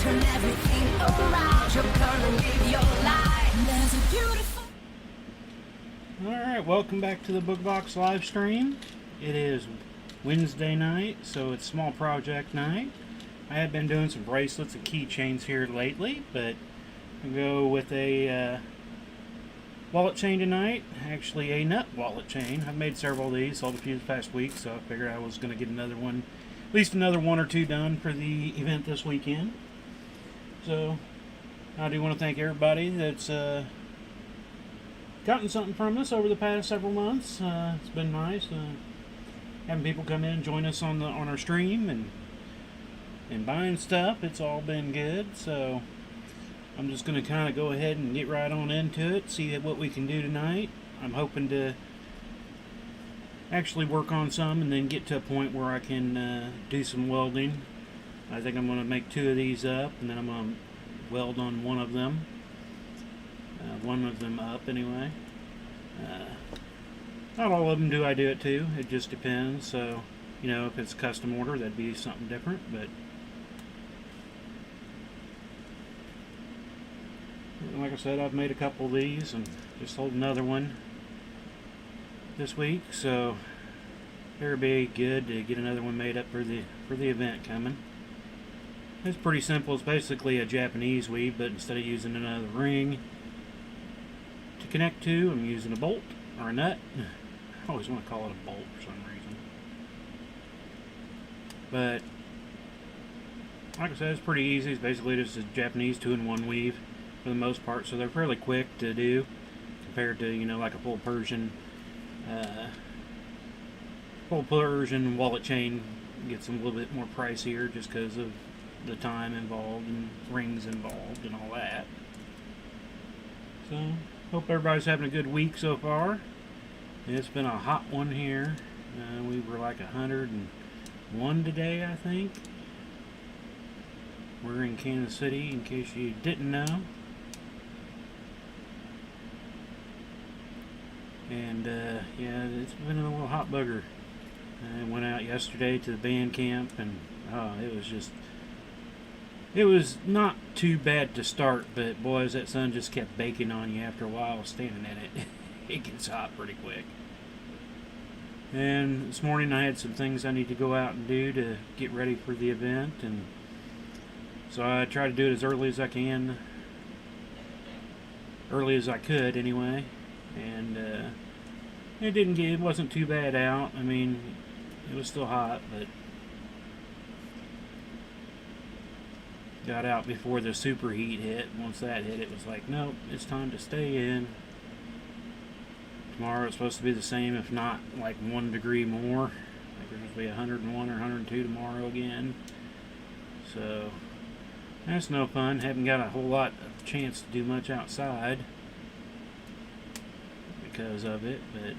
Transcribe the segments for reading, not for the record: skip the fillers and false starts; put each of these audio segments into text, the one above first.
turn everything around. You're gonna live your life. There's a beautiful. Alright, welcome back to the Bookbox live stream. It is Wednesday night, so it's small project night. I have been doing some bracelets and keychains here lately, but I'll go with a wallet chain tonight. Actually, a nut wallet chain. I've made several of these, sold a few this past week, so I figured I was going to get another one, at least another one or two done for the event this weekend. So, I do want to thank everybody that's gotten something from us over the past several months. It's been nice having people come in and join us on our stream and buying stuff. It's all been good, so I'm just going to kind of go ahead and get right on into it, see what we can do tonight. I'm hoping to actually work on some and then get to a point where I can do some welding. I think I'm going to make two of these up, and then I'm going to weld on one of them up anyway. Not all of them do I do it to, it just depends. So, you know, if it's a custom order, that'd be something different, but like I said, I've made a couple of these and just sold another one this week, so it'll be good to get another one made up for the event coming. It's pretty simple. It's basically a Japanese weave, but instead of using another ring to connect to, I'm using a bolt or a nut. I always want to call it a bolt for some reason, but like I said, it's pretty easy. It's basically just a Japanese 2-in-1 weave for the most part, so they're fairly quick to do compared to, you know, like a full Persian wallet chain. Gets a little bit more pricier just because of the time involved and rings involved and all that. So hope everybody's having a good week so far. It's been a hot one here. We were like 101 today, I think. We're in Kansas City, in case you didn't know. And yeah, it's been a little hot bugger. I went out yesterday to the band camp, and it was not too bad to start, but boys, that sun just kept baking on you after a while standing in it. It gets hot pretty quick. And this morning I had some things I need to go out and do to get ready for the event, and so I tried to do it as early as I can, early as I could anyway, and it wasn't too bad out. I mean, it was still hot, but got out before the superheat hit. Once that hit, it was like, nope, it's time to stay in. Tomorrow it's supposed to be the same, if not like 1 degree more. Like there's supposed to be 101 or 102 tomorrow again. So that's no fun. Haven't got a whole lot of chance to do much outside because of it, but it's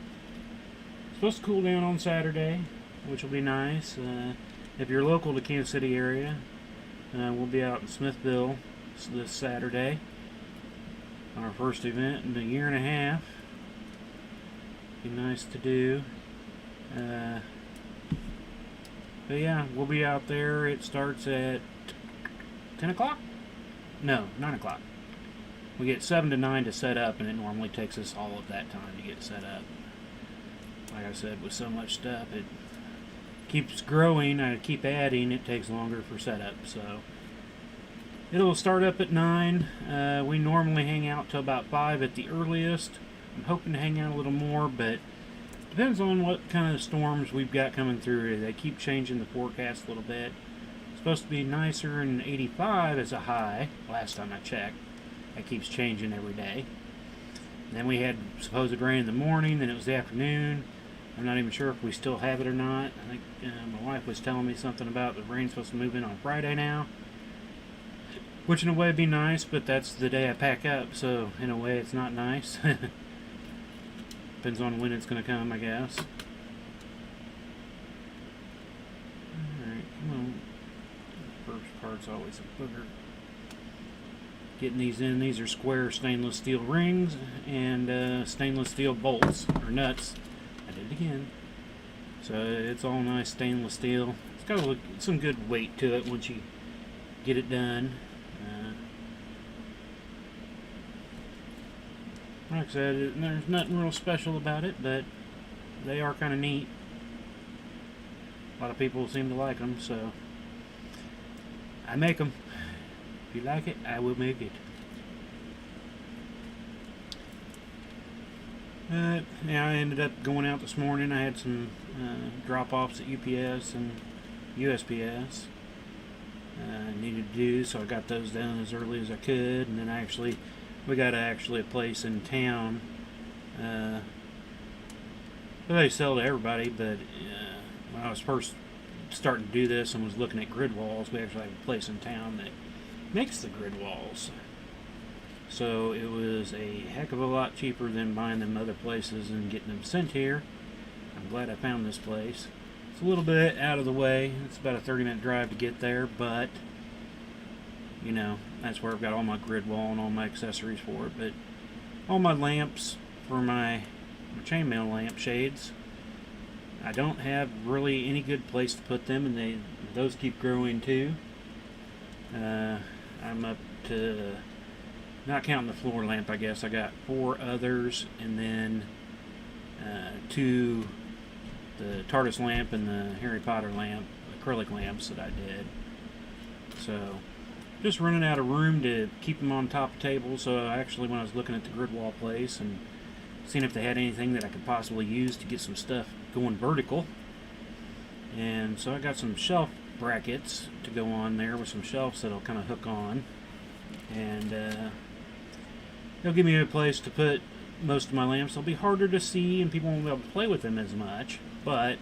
supposed to cool down on Saturday, which will be nice. If you're local to Kansas City area, we'll be out in Smithville this Saturday on our first event in a year and a half. Be nice to do. But yeah, we'll be out there. It starts at 10 o'clock? No, 9 o'clock. We get 7 to 9 to set up, and it normally takes us all of that time to get set up. Like I said, with so much stuff, it keeps growing. I keep adding. It takes longer for setup, so it'll start up at 9. We normally hang out till about 5 at the earliest. I'm hoping to hang out a little more, but depends on what kind of storms we've got coming through. They keep changing the forecast a little bit. It's supposed to be nicer and 85 as a high last time I checked. It keeps changing every day. Then we had supposed rain in the morning, then it was the afternoon. I'm not even sure if we still have it or not. I think my wife was telling me something about the rain's supposed to move in on Friday now, which in a way would be nice, but that's the day I pack up, so in a way it's not nice. Depends on when it's going to come, I guess. Alright, come on. First part's always a booger. Getting these in. These are square stainless steel rings and stainless steel bolts, or nuts. I did it again. So it's all nice stainless steel. It's got some good weight to it once you get it done. Like I said, there's nothing real special about it, but they are kind of neat. A lot of people seem to like them, so I make them. If you like it, I will make it. Yeah, I ended up going out this morning. I had some drop-offs at UPS and USPS. Needed to do, so I got those done as early as I could, and then we got a place in town. They sell to everybody, but when I was first starting to do this and was looking at grid walls, we actually have a place in town that makes the grid walls. So it was a heck of a lot cheaper than buying them other places and getting them sent here. I'm glad I found this place. It's a little bit out of the way. It's about a 30-minute drive to get there, but you know, that's where I've got all my grid wall and all my accessories for it. But all my lamps for my chainmail lamp shades, I don't have really any good place to put them, and those keep growing too. I'm up to, not counting the floor lamp, I guess, I got 4 others, and then 2, the TARDIS lamp and the Harry Potter lamp, acrylic lamps that I did. So, just running out of room to keep them on top of tables, so actually when I was looking at the grid wall place and seeing if they had anything that I could possibly use to get some stuff going vertical. And so I got some shelf brackets to go on there with some shelves that'll kind of hook on. And they'll give me a place to put most of my lamps. They'll be harder to see and people won't be able to play with them as much, but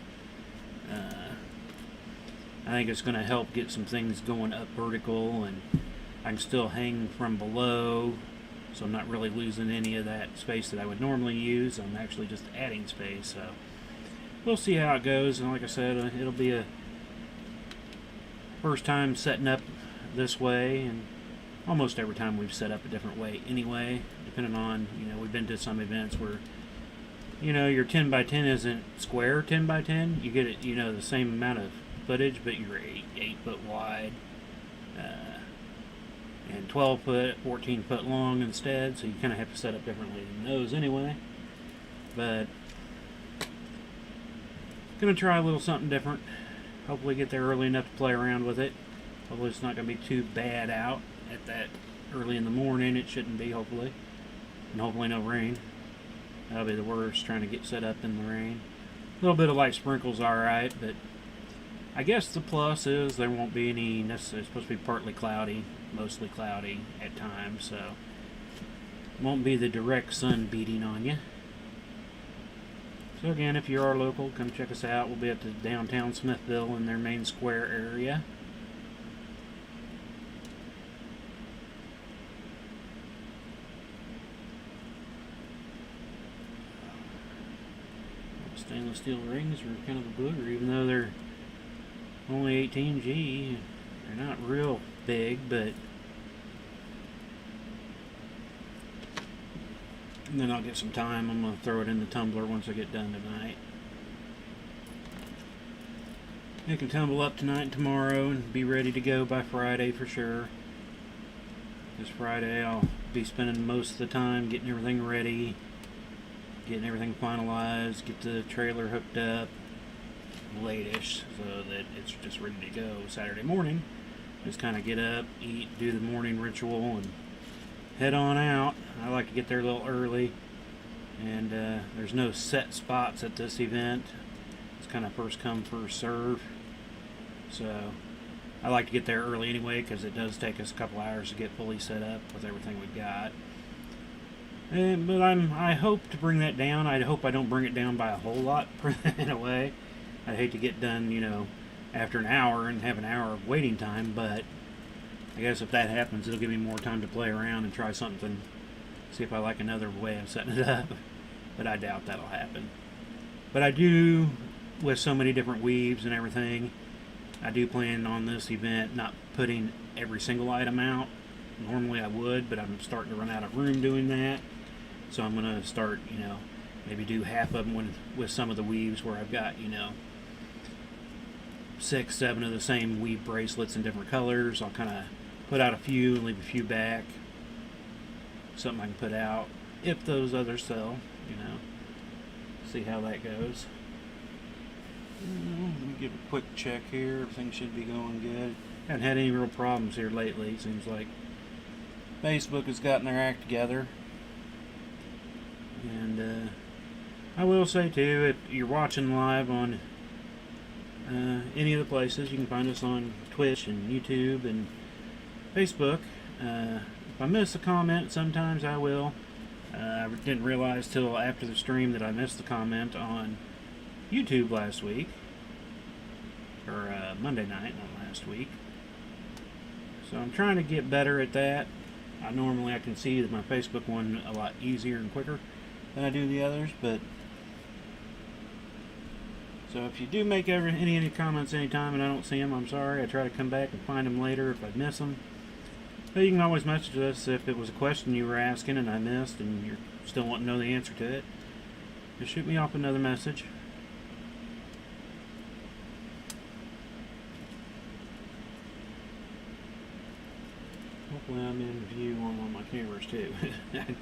I think it's going to help get some things going up vertical, and I can still hang from below, so I'm not really losing any of that space that I would normally use. I'm actually just adding space, so we'll see how it goes. And like I said, it'll be a first time setting up this way, and almost every time we've set up a different way anyway, depending on, you know, we've been to some events where, you know, your 10 by 10 isn't square 10 by 10. You get it, you know, the same amount of footage, but you're 8 foot wide, and 12 foot, 14 foot long instead, so you kind of have to set up differently than those anyway. But gonna try a little something different. Hopefully get there early enough to play around with it. Hopefully it's not gonna be too bad out at that early in the morning. It shouldn't be, hopefully, and hopefully no rain. That'll be the worst, trying to get set up in the rain. A little bit of light sprinkles, alright, but I guess the plus is there won't be any necessarily. It's supposed to be partly cloudy, mostly cloudy at times, so it won't be the direct sun beating on you. So again, if you are local, come check us out. We'll be at the downtown Smithville in their main square area. Stainless steel rings are kind of a booger, even though they're only 18G. They're not real big, but and then I'll get some time. I'm going to throw it in the tumbler once I get done tonight. It can tumble up tonight and tomorrow and be ready to go by Friday for sure. This Friday I'll be spending most of the time getting everything ready, getting everything finalized, get the trailer hooked up late-ish so that it's just ready to go Saturday morning. Just kind of get up, eat, do the morning ritual, and head on out. I like to get there a little early, and there's no set spots at this event. It's kind of first come, first serve. So I like to get there early anyway, because it does take us a couple hours to get fully set up with everything we've got. But I hope to bring that down. I hope I don't bring it down by a whole lot in a way. I'd hate to get done, you know, after an hour and have an hour of waiting time, but I guess if that happens, it'll give me more time to play around and try something, see if I like another way of setting it up. But I doubt that'll happen. But I do, with so many different weaves and everything, I do plan on this event not putting every single item out. Normally I would, but I'm starting to run out of room doing that. So I'm going to start, you know, maybe do half of them with some of the weaves where I've got, you know, 6, 7 of the same weave bracelets in different colors. I'll kind of put out a few and leave a few back. Something I can put out if those others sell, you know. See how that goes. Let me give a quick check here. Everything should be going good. Haven't had any real problems here lately. Seems like Facebook has gotten their act together. And I will say too, if you're watching live on any of the places, you can find us on Twitch and YouTube and Facebook. If I miss a comment, sometimes I will. I didn't realize till after the stream that I missed the comment on YouTube last week, or Monday night, not last week. So I'm trying to get better at that. Normally I can see that my Facebook one a lot easier and quicker than I do the others, but so if you do make any comments anytime and I don't see them, I'm sorry. I try to come back and find them later if I miss them. But you can always message us if it was a question you were asking and I missed and you're still wanting to know the answer to it. Just shoot me off another message. Hopefully I'm in view on one of my cameras too. Had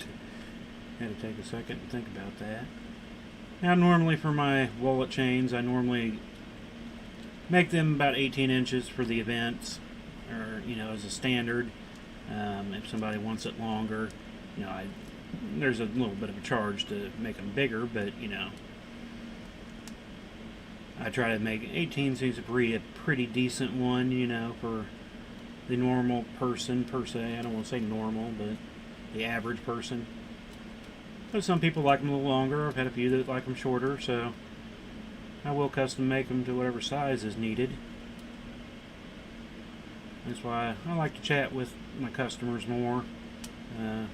to take a second and think about that. Now normally for my wallet chains, I normally make them about 18 inches for the events, or you know, as a standard. If somebody wants it longer, you know, there's a little bit of a charge to make them bigger, but you know, I try to make 18 seems to be a pretty decent one, you know, for the normal person per se. I don't want to say normal, but the average person. But some people like them a little longer. I've had a few that like them shorter, so I will custom make them to whatever size is needed. That's why I like to chat with my customers more. If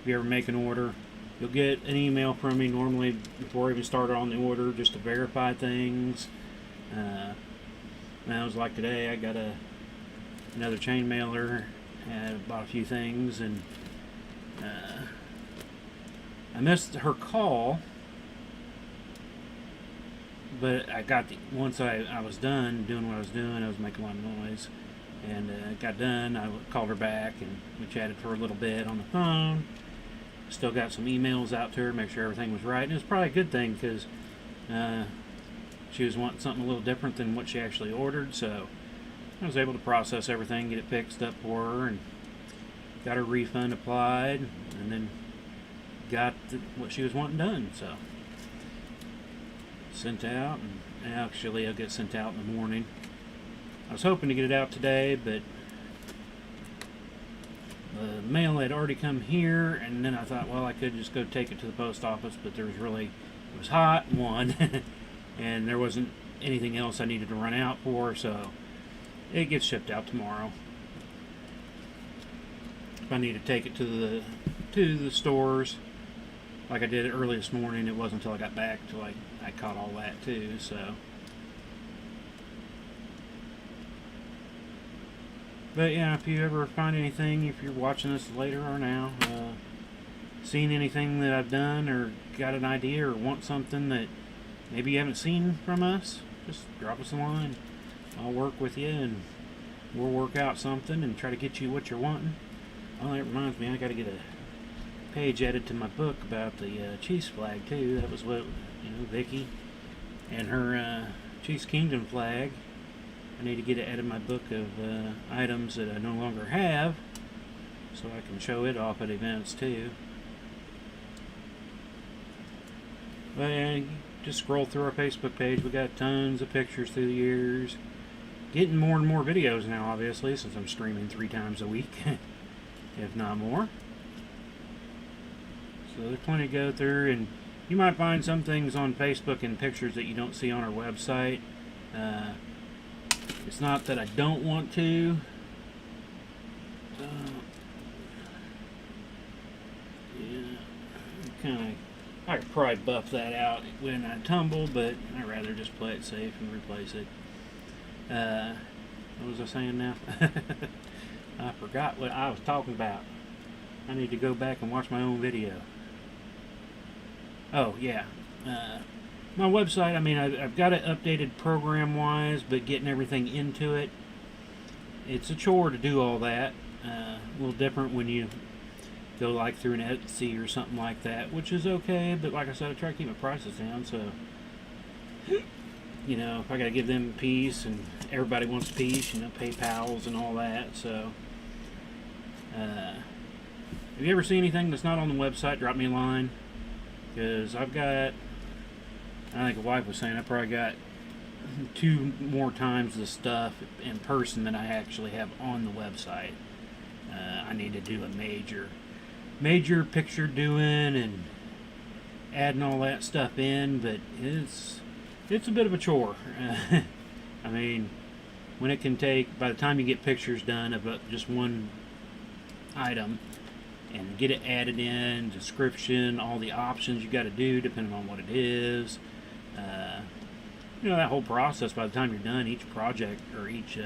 you ever make an order, you'll get an email from me normally before I even start on the order, just to verify things. Now it was like today, I got another chain mailer, and bought a few things, and I missed her call, but I got once I was done doing what I was doing. I was making a lot of noise, and got done. I called her back, and we chatted for a little bit on the phone. Still got some emails out to her, make sure everything was right, and it's probably a good thing because she was wanting something a little different than what she actually ordered. So I was able to process everything, get it fixed up for her, and got her refund applied, and then got what she was wanting done. So sent out, and actually it'll get sent out in the morning. I was hoping to get it out today, but the mail had already come here, and then I thought, well, I could just go take it to the post office, but it was hot, one, and there wasn't anything else I needed to run out for, so it gets shipped out tomorrow. If I need to take it to the stores, like I did early this morning, it wasn't until I got back till I caught all that too, so. But yeah, if you ever find anything, if you're watching this later or now, seen anything that I've done, or got an idea, or want something that maybe you haven't seen from us, just drop us a line. I'll work with you, and we'll work out something and try to get you what you're wanting. Oh, that reminds me, I got to get a page added to my book about the Chiefs flag too. That was what, you know, Vicky and her Chiefs Kingdom flag. I need to get it added to my book of items that I no longer have, so I can show it off at events too. But just scroll through our Facebook page. We got tons of pictures through the years. Getting more and more videos now, obviously, since I'm streaming 3 times a week, if not more. So there's plenty to go through, and you might find some things on Facebook and pictures that you don't see on our website. It's not that I don't want to. I could probably buff that out when I tumble, but I'd rather just play it safe and replace it. What was I saying now? I forgot what I was talking about. I need to go back and watch my own video. Oh, yeah. My website, I mean, I've got it updated program-wise, but getting everything into it, it's a chore to do all that. A little different when you, go like through an Etsy or something like that, which is okay. But like I said, I try to keep my prices down. So, you know, if I got to give them a piece, and everybody wants a piece, you know, PayPal's and all that. So, if you ever see anything that's not on the website, drop me a line, because I've got, I think the wife was saying, I probably got 2 more times the stuff in person than I actually have on the website. I need to do a major picture doing and adding all that stuff in, but it's a bit of a chore. I mean, when it can take, by the time you get pictures done of just one item and get it added in, description, all the options you got to do depending on what it is, you know, that whole process, by the time you're done, each project or each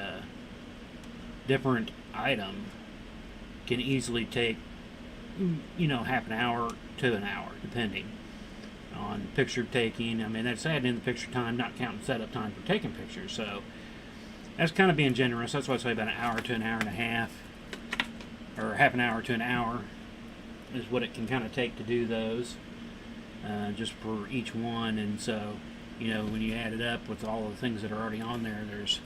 different item can easily take, you know, half an hour to an hour, depending on picture taking. I mean, that's adding in the picture time, not counting setup time for taking pictures. So that's kind of being generous. That's why I say about an hour to an hour and a half, or half an hour to an hour, is what it can kind of take to do those, just for each one. And so, you know, when you add it up with all the things that are already on there, there's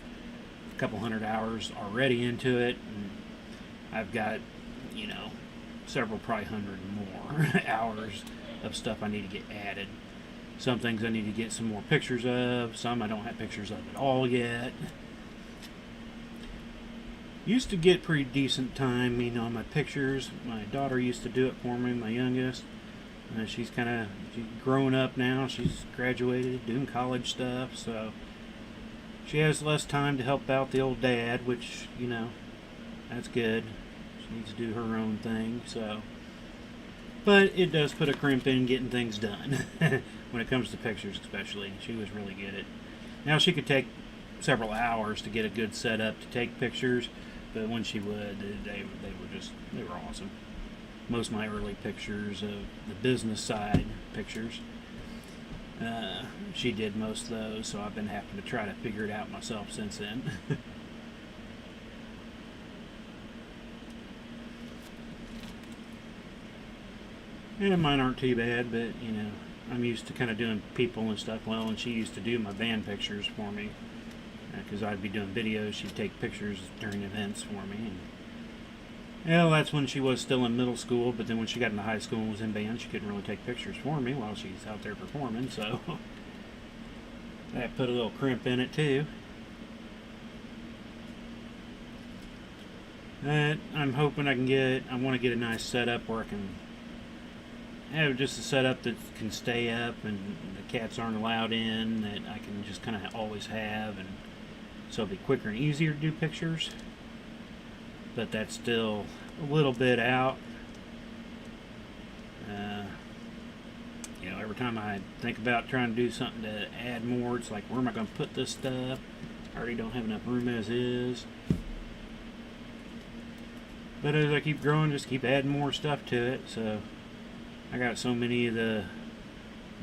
a couple hundred hours already into it, and I've got, you know, several, probably 100 more hours of stuff I need to get added. Some things I need to get some more pictures of, some I don't have pictures of at all yet. Used to get pretty decent time, you know, on my pictures. My daughter used to do it for me, my youngest. She's growing up now. She's graduated, doing college stuff, so she has less time to help out the old dad, which, you know, that's good. She needs to do her own thing, so. But it does put a crimp in getting things done, when it comes to pictures especially. She was really good at it. Now she could take several hours to get a good setup to take pictures, but when she would, they were awesome. Most of my early pictures of the business side pictures, she did most of those, so I've been having to try to figure it out myself since then. And mine aren't too bad, but, you know, I'm used to kind of doing people and stuff well, and she used to do my band pictures for me, because I'd be doing videos. She'd take pictures during events for me. And, well, that's when she was still in middle school, but then when she got into high school and was in band, she couldn't really take pictures for me while she's out there performing, so that put a little crimp in it too. But I'm hoping I want to get a nice setup where I can have just a setup that can stay up and the cats aren't allowed in, that I can just kind of always have, and so it'll be quicker and easier to do pictures. But that's still a little bit out. You know, every time I think about trying to do something to add more, it's like, where am I going to put this stuff? I already don't have enough room as is. But as I keep growing, just keep adding more stuff to it. So I got so many of the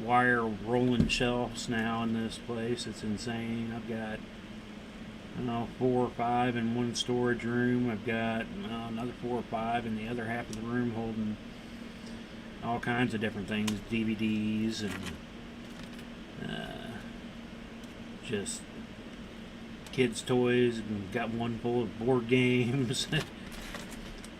wire rolling shelves now in this place, it's insane. I've got, I don't know, 4 or 5 in one storage room. I've got another 4 or 5 in the other half of the room holding all kinds of different things, DVDs and just kids' toys, and got one full of board games.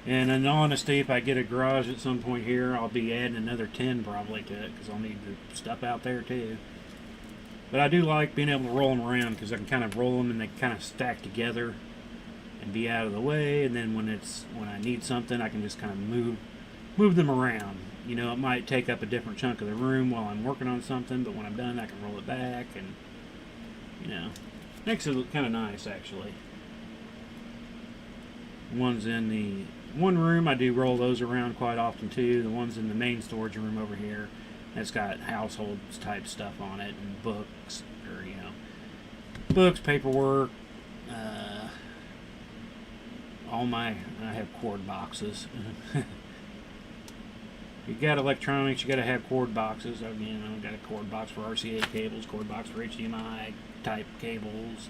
And in honesty, if I get a garage at some point here, I'll be adding another 10 probably to it, because I'll need the stuff out there too. But I do like being able to roll them around, because I can kind of roll them and they kind of stack together and be out of the way. And then when I need something, I can just kind of move them around. You know, it might take up a different chunk of the room while I'm working on something, but when I'm done, I can roll it back, and, you know, makes it look kind of nice actually. Ones in the one room, I do roll those around quite often too. The ones in the main storage room over here, it's got household type stuff on it, and books, or, you know, books, paperwork, I have cord boxes. You got electronics, you got to have cord boxes. I mean, I've got a cord box for RCA cables, cord box for HDMI type cables,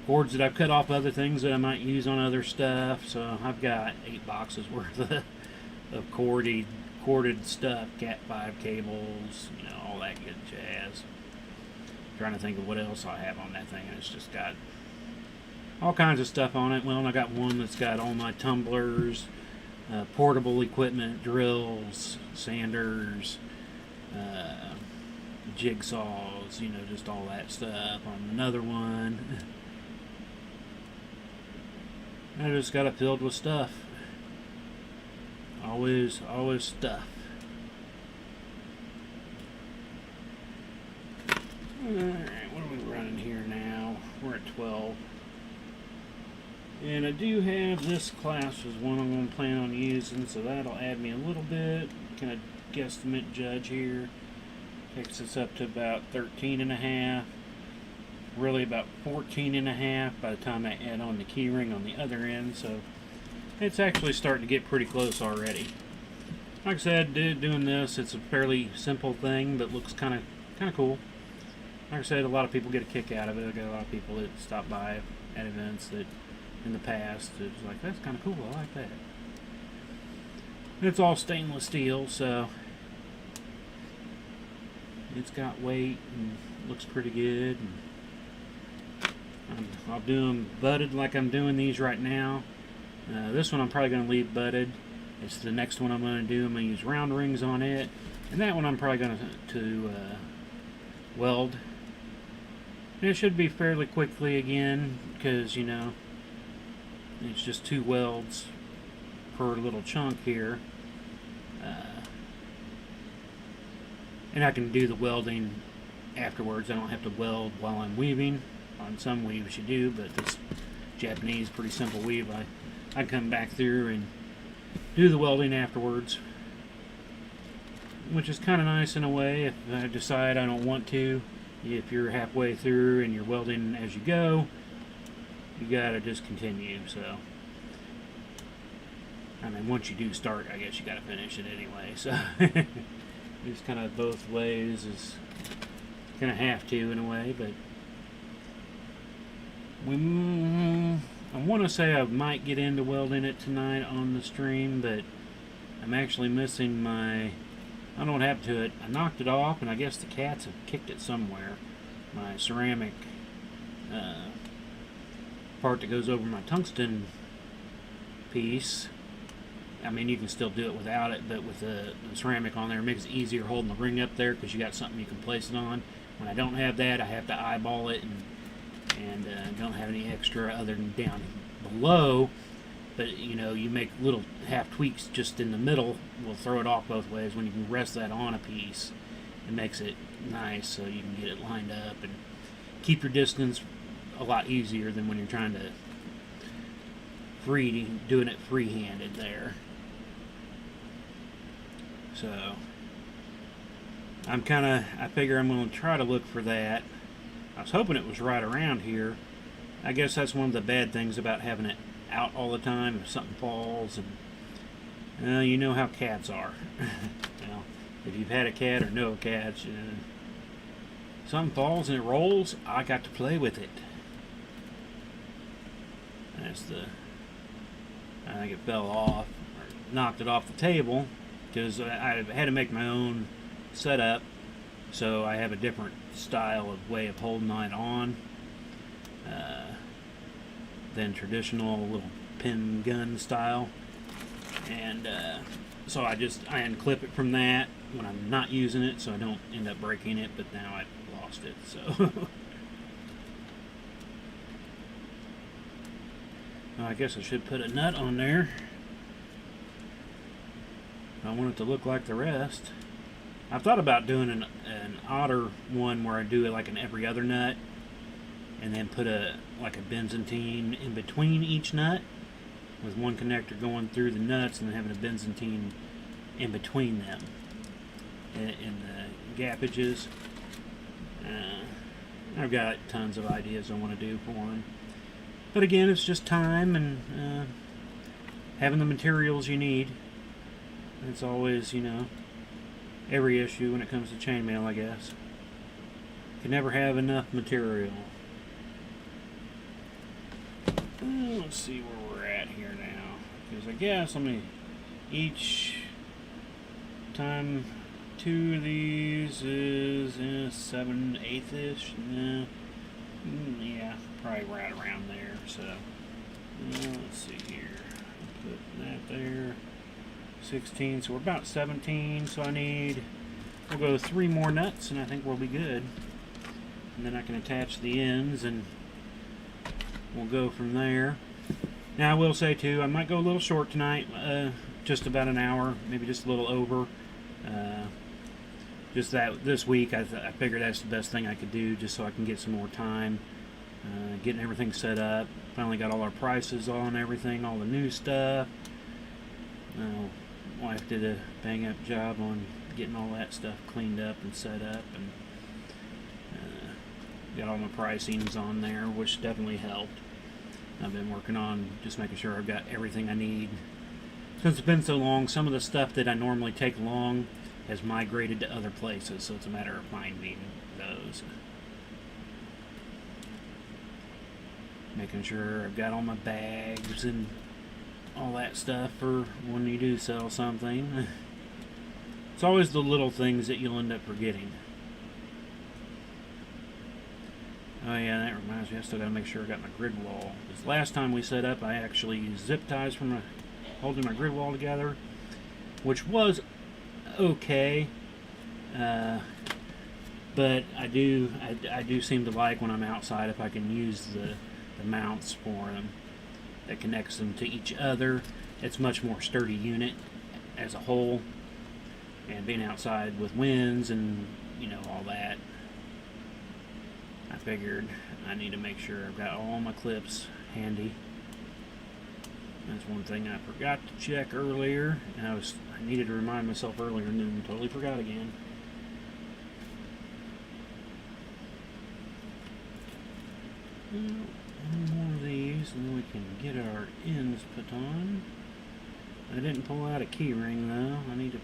cords that I've cut off other things that I might use on other stuff. So I've got 8 boxes worth of corded stuff, Cat 5 cables, you know, all that good jazz. Trying to think of what else I have on that thing, and it's just got all kinds of stuff on it. Well, and I got one that's got all my tumblers, portable equipment, drills, sanders, jigsaws, you know, just all that stuff on another one. I just got it filled with stuff. Always stuff. Alright, what are we running here now? We're at 12. And I do have this class as one I'm going to plan on using, so that'll add me a little bit. Kind of guesstimate judge here. Takes us up to about 13 and a half. Really about 14 and a half by the time I add on the key ring on the other end, so it's actually starting to get pretty close already. Like I said, doing this, it's a fairly simple thing, but looks kind of cool. Like I said, a lot of people get a kick out of it. I got a lot of people that stop by at events that in the past, it's like, that's kind of cool, I like that. It's all stainless steel, so it's got weight and looks pretty good. And I'll do them butted like I'm doing these right now. This one I'm probably going to leave butted. It's the next one I'm going to do. I'm going to use round rings on it. And that one I'm probably going to weld. And it should be fairly quickly again, because, you know, it's just 2 welds per little chunk here. And I can do the welding afterwards. I don't have to weld while I'm weaving. On some weaves you do, but this Japanese pretty simple weave, I come back through and do the welding afterwards, which is kind of nice in a way. If I decide I don't want to, if you're halfway through and you're welding as you go, you gotta just continue. So I mean, once you do start, I guess you gotta finish it anyway, so it's kind of both ways. Is gonna have to in a way, but I want to say I might get into welding it tonight on the stream, but I'm actually missing my, I don't know what happened to it. I knocked it off, and I guess the cats have kicked it somewhere. My ceramic part that goes over my tungsten piece. I mean, you can still do it without it, but with the ceramic on there, it makes it easier holding the ring up there because you got something you can place it on. When I don't have that, I have to eyeball it and don't have any extra other than down below. But you know, you make little half tweaks just in the middle will throw it off both ways. When you can rest that on a piece, it makes it nice so you can get it lined up and keep your distance a lot easier than when you're trying to doing it free-handed there. So I figure I'm going to try to look for that. I was hoping it was right around here. I guess that's one of the bad things about having it out all the time. If something falls, and you know how cats are. You know, if you've had a cat or know cats, something falls and it rolls, I got to play with it. I think it fell off, or knocked it off the table, because I had to make my own setup. So I have a different style of way of holding it on than traditional little pin gun style, and so I unclip it from that when I'm not using it, so I don't end up breaking it. But now I've lost it, so I guess I should put a nut on there. I want it to look like the rest. I've thought about doing an odder one where I do it like an every other nut, and then put like a Byzantine in between each nut, with one connector going through the nuts and then having a Byzantine in between them in the gappages. I've got tons of ideas I want to do for them, but again, it's just time and having the materials you need. It's always, you know, every issue when it comes to chainmail, I guess. You can never have enough material. Let's see where we're at here now. Because I guess, each time 2 of these is 7/8-ish. Yeah, probably right around there. So, let's see here. Put that there. 16, so we're about 17. So we'll go 3 more nuts, and I think we'll be good. And then I can attach the ends, and we'll go from there. Now I will say too, I might go a little short tonight, just about an hour, maybe just a little over. Just that this week, I figured that's the best thing I could do, just so I can get some more time getting everything set up. Finally got all our prices on everything, all the new stuff. Wife did a bang up job on getting all that stuff cleaned up and set up, and got all my pricings on there, which definitely helped. I've been working on just making sure I've got everything I need. Since it's been so long, some of the stuff that I normally take long has migrated to other places, so it's a matter of finding those. Making sure I've got all my bags and all that stuff for when you do sell something. It's always the little things that you'll end up forgetting. Oh yeah, that reminds me, I still gotta make sure I got my grid wall. This last time we set up, I actually used zip ties for holding my grid wall together, which was okay. But I do seem to like when I'm outside if I can use the mounts for them that connects them to each other. It's a much more sturdy unit as a whole, and being outside with winds and all that, I figured I need to make sure I've got all my clips handy. That's one thing I forgot to check earlier, and I needed to remind myself earlier and then totally forgot again. One more of these, and then we can get our ends put on. I didn't pull out a key ring though. I need to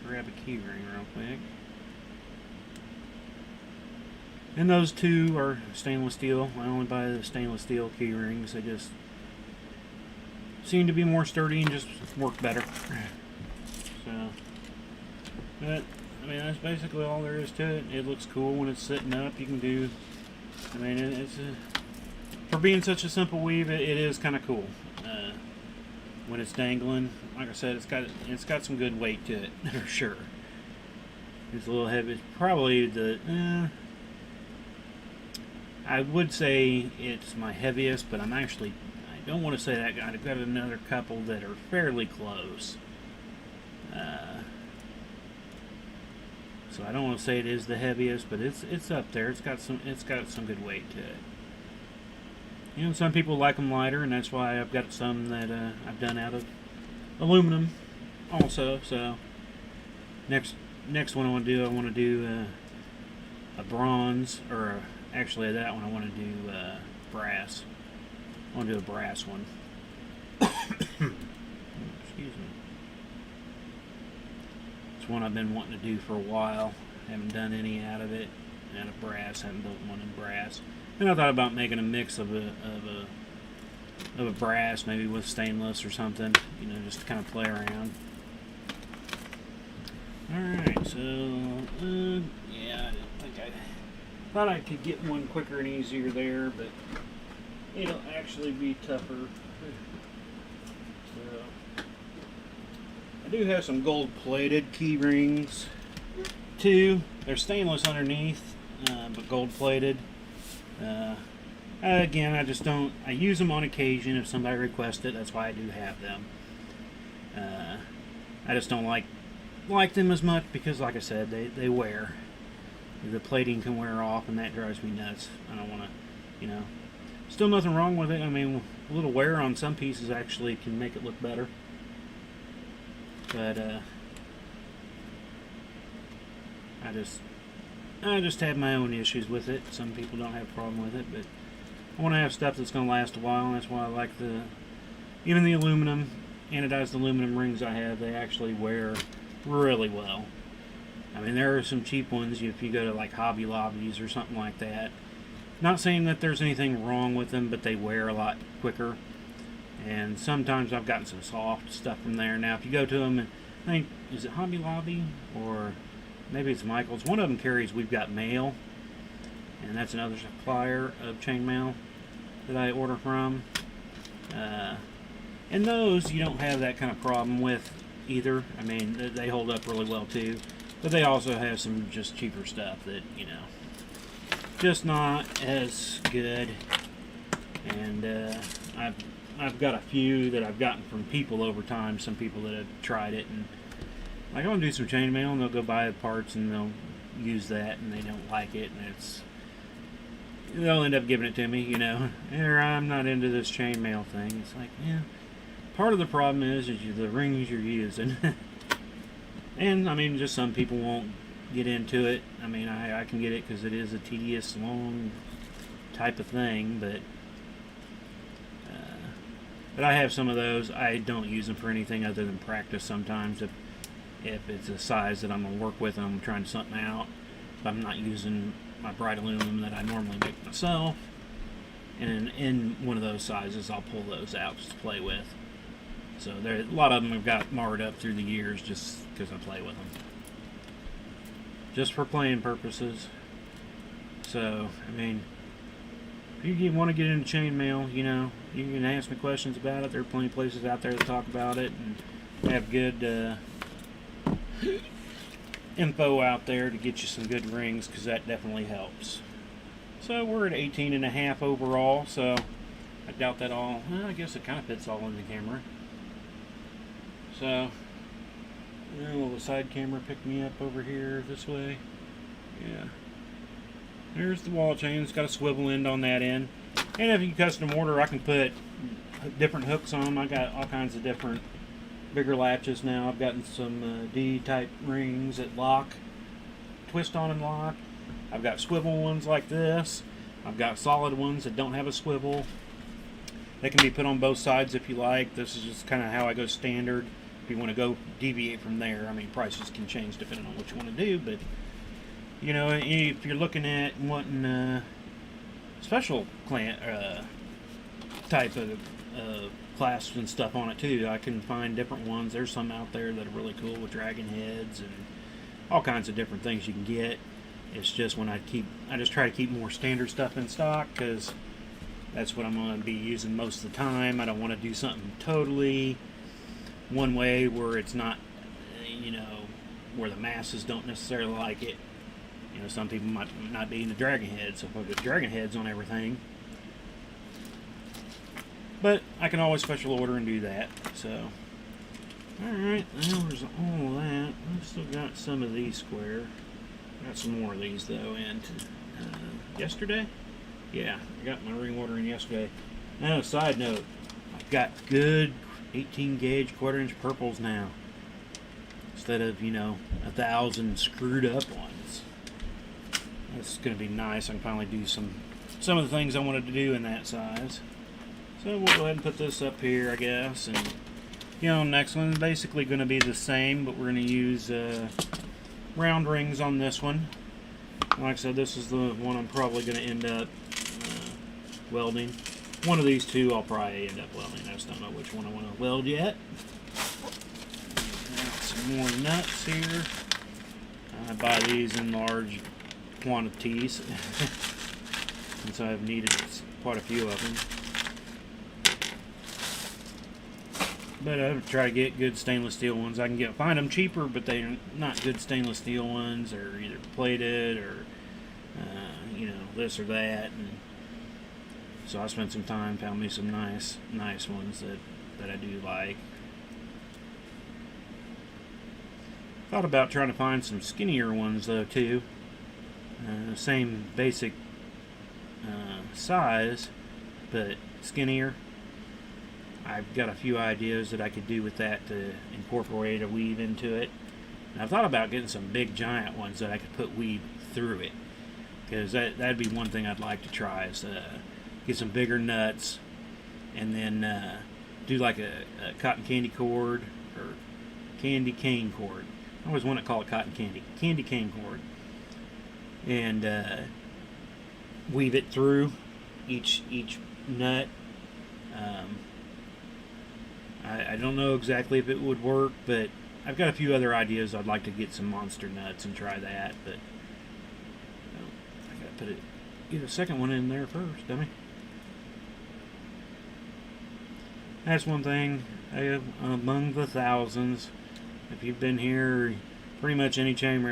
grab a key ring real quick. And those two are stainless steel. I only buy the stainless steel key rings. They just seem to be more sturdy and just work better. So, but that's basically all there is to it. It looks cool when it's sitting up. You can do. For being such a simple weave, it is kind of cool. When it's dangling, like I said, it's got some good weight to it for sure. It's a little heavy. It's probably I would say it's my heaviest, but I don't want to say that. I've got another couple that are fairly close. So I don't want to say it is the heaviest, but it's up there. It's got some good weight to it. Some people like them lighter, and that's why I've got some that I've done out of aluminum also. So next one I want to do a bronze, or actually that one I want to do brass. I want to do a brass one. Excuse me. It's one I've been wanting to do for a while. Haven't done any out of brass. Haven't built one in brass. And I thought about making a mix of a brass, maybe with stainless or something, just to kind of play around. Alright, so, yeah, I thought I could get one quicker and easier there, but it'll actually be tougher. So, I do have some gold-plated key rings, too. They're stainless underneath, but gold-plated. Again, I use them on occasion if somebody requests it. That's why I do have them. I just don't like them as much because, like I said, they wear. The plating can wear off, and that drives me nuts. I don't want to, Still nothing wrong with it. A little wear on some pieces actually can make it look better. But, I just have my own issues with it. Some people don't have a problem with it, but I want to have stuff that's going to last a while, and that's why I like even the aluminum, anodized aluminum rings I have. They actually wear really well. There are some cheap ones if you go to like Hobby Lobbies or something like that. Not saying that there's anything wrong with them, but they wear a lot quicker. And sometimes I've gotten some soft stuff from there. Now, if you go to them, and I think, is it Hobby Lobby or maybe it's Michael's? One of them carries We've Got Mail, and that's another supplier of chainmail that I order from. And those you don't have that kind of problem with either. I mean, they hold up really well too. But they also have some just cheaper stuff that, you know, just not as good. And I've got a few that I've gotten from people over time. Some people that have tried it, and like, I want to do some chainmail, and they'll go buy the parts and they'll use that, and they don't like it, and they'll end up giving it to me, you know. Or I'm not into this chainmail thing. It's like, yeah, part of the problem is the rings you're using. And I mean, just some people won't get into it. I mean, I can get it because it is a tedious, long type of thing, but I have some of those. I don't use them for anything other than practice sometimes. If it's a size that I'm going to work with and I'm trying something out, if I'm not using my bright aluminum that I normally make myself, and in one of those sizes, I'll pull those out just to play with. So a lot of them have got marred up through the years just because I play with them. Just for playing purposes. So, I mean, if you want to get into chainmail, you know, you can ask me questions about it. There are plenty of places out there that talk about it and have good info out there to get you some good rings, because that definitely helps. So we're at 18.5 overall, so I doubt that all, well, I guess it kind of fits all in the camera. So, will the side camera pick me up over here this way? Yeah. There's the wall chain. It's got a swivel end on that end. And if you custom order, I can put different hooks on them. I got all kinds of different bigger latches now. I've gotten some D-type rings that lock, twist on and lock. I've got swivel ones like this. I've got solid ones that don't have a swivel. They can be put on both sides if you like. This is just kind of how I go standard. If you want to go deviate from there, I mean, prices can change depending on what you want to do, but you know, if you're looking at wanting special type of clasps and stuff on it too, I can find different ones. There's some out there that are really cool with dragon heads and all kinds of different things you can get. It's just when I just try to keep more standard stuff in stock, because that's what I'm going to be using most of the time. I don't want to do something totally one way where it's not, you know, where the masses don't necessarily like it. You know, some people might not be into dragon heads, so if I put dragon heads on everything. But I can always special order and do that. So, alright, there's all that. I've still got some of these square. Got some more of these though, and yesterday? Yeah, I got my ring order in yesterday. Now, side note, I've got good 18 gauge 1/4 inch purples now, instead of, you know, 1,000 screwed up ones. That's going to be nice. I can finally do some of the things I wanted to do in that size. So we'll go ahead and put this up here, I guess. And, you know, next one is basically going to be the same, but we're going to use round rings on this one. Like I said, this is the one I'm probably going to end up welding. One of these two I'll probably end up welding. I just don't know which one I want to weld yet. Got some more nuts here. I buy these in large quantities, and so I've needed quite a few of them. But I try to get good stainless steel ones. I can find them cheaper, but they're not good stainless steel ones, or either plated or you know, this or that. And so I spent some time, found me some nice ones that I do like. Thought about trying to find some skinnier ones though too. Same basic size, but skinnier. I've got a few ideas that I could do with that to incorporate a weave into it. And I've thought about getting some big giant ones that I could put weave through it, because that'd be one thing I'd like to try, is get some bigger nuts, and then do like a cotton candy cord, or candy cane cord. I always want to call it cotton candy cane cord, and weave it through each nut. Um, I don't know exactly if it would work, but I've got a few other ideas. I'd like to get some monster nuts and try that, but I gotta get a second one in there first, dummy. That's one thing. Among the thousands, if you've been here, pretty much any chain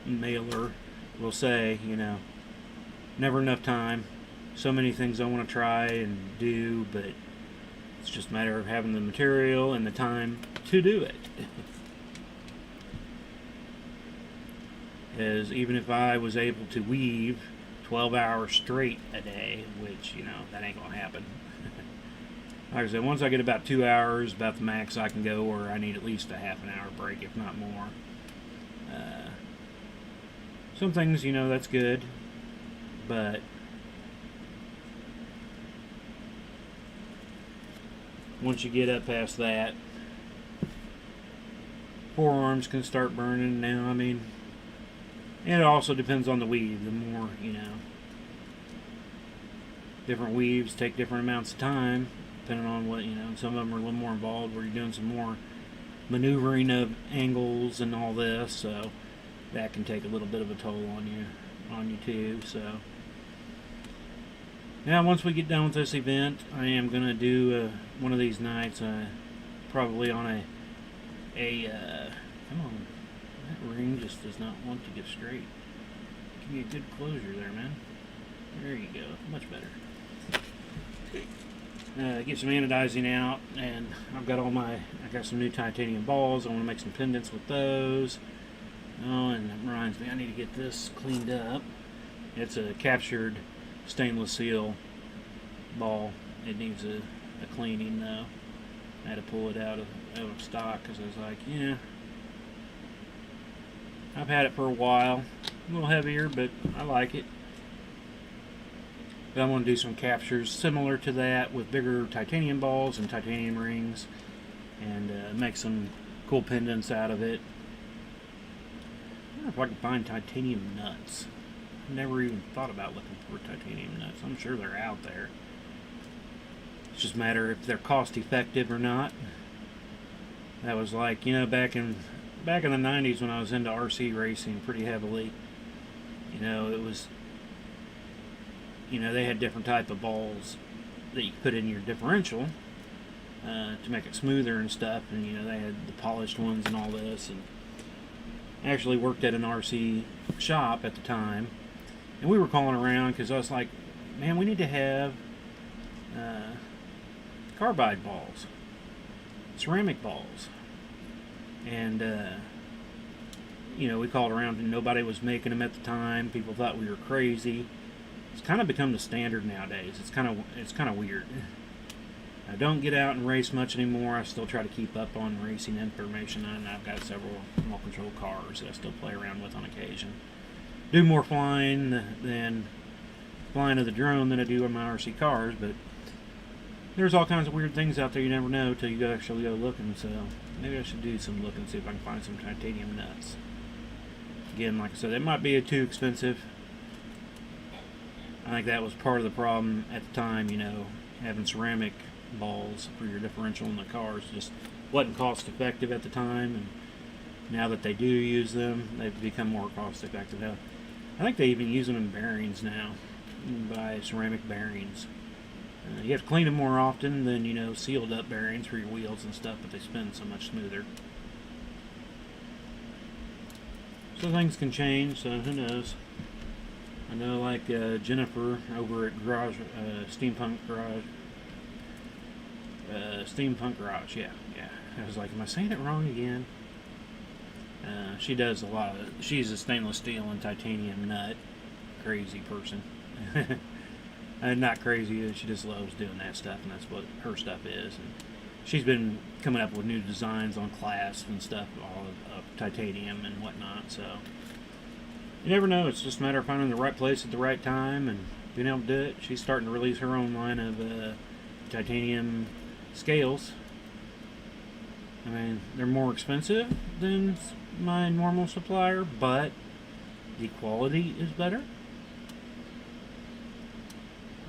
mailer will say, never enough time. So many things I want to try and do, but it's just a matter of having the material and the time to do it. As even if I was able to weave 12 hours straight a day, which, that ain't going to happen. Like I said, once I get about 2 hours, about the max I can go, or I need at least a half an hour break, if not more. Some things, that's good, but once you get up past that, forearms can start burning now. I mean, and it also depends on the weave. The more, different weaves take different amounts of time, depending on what, some of them are a little more involved where you're doing some more maneuvering of angles and all this, so that can take a little bit of a toll on you too. So now, once we get done with this event, I am going to do one of these nights, probably on come on, that ring just does not want to get straight. Give me a good closure there, man. There you go, much better. Get some anodizing out, and I got some new titanium balls. I want to make some pendants with those. Oh, and that reminds me, I need to get this cleaned up. It's a captured stainless steel ball. It needs a cleaning though. I had to pull it out of stock because I was like, yeah, I've had it for a while. A little heavier, but I like it. But I want to do some captures similar to that with bigger titanium balls and titanium rings, and make some cool pendants out of it. I wonder if I can find titanium nuts. Never even thought about looking for titanium nuts. I'm sure they're out there. It's just a matter if they're cost effective or not. That was like, back in the 90s when I was into RC racing pretty heavily. It was, they had different type of balls that you put in your differential to make it smoother and stuff, and they had the polished ones and all this. And I actually worked at an RC shop at the time, and we were calling around because I was like, man, we need to have carbide balls, ceramic balls. And we called around and nobody was making them at the time. People thought we were crazy. It's kind of become the standard nowadays. It's kind of weird. I don't get out and race much anymore. I still try to keep up on racing information, and I've got several remote control cars that I still play around with on occasion. Do more flying of the drone than I do on my RC cars, but there's all kinds of weird things out there you never know till you actually go looking. So maybe I should do some looking, see if I can find some titanium nuts. Again, like I said, it might be too expensive. I think that was part of the problem at the time, having ceramic balls for your differential in the cars just wasn't cost effective at the time, and now that they do use them, they've become more cost effective. Now, I think they even use them in bearings now. You can buy ceramic bearings. You have to clean them more often than, sealed up bearings for your wheels and stuff, but they spin so much smoother. So things can change, so who knows. I know, like Jennifer over at Steampunk Garage, yeah. I was like, am I saying it wrong again? She does she's a stainless steel and titanium nut crazy person. Not crazy, she just loves doing that stuff, and that's what her stuff is. And she's been coming up with new designs on clasps and stuff, all of titanium and whatnot, so you never know. It's just a matter of finding the right place at the right time and being able to do it. She's starting to release her own line of titanium scales. I mean, they're more expensive than my normal supplier, but the quality is better.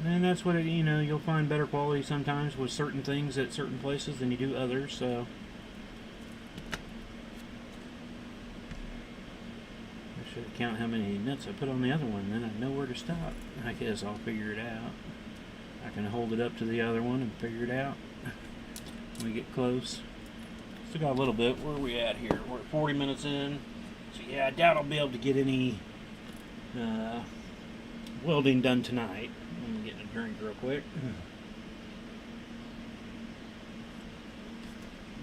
And that's what you'll find better quality sometimes with certain things at certain places than you do others. So I should count how many nuts I put on the other one, then I know where to stop. I guess I'll figure it out. I can hold it up to the other one and figure it out when we get close. Still got a little bit. Where are we at here? We're at 40 minutes in. So yeah, I doubt I'll be able to get any welding done tonight. I'm getting a drink real quick.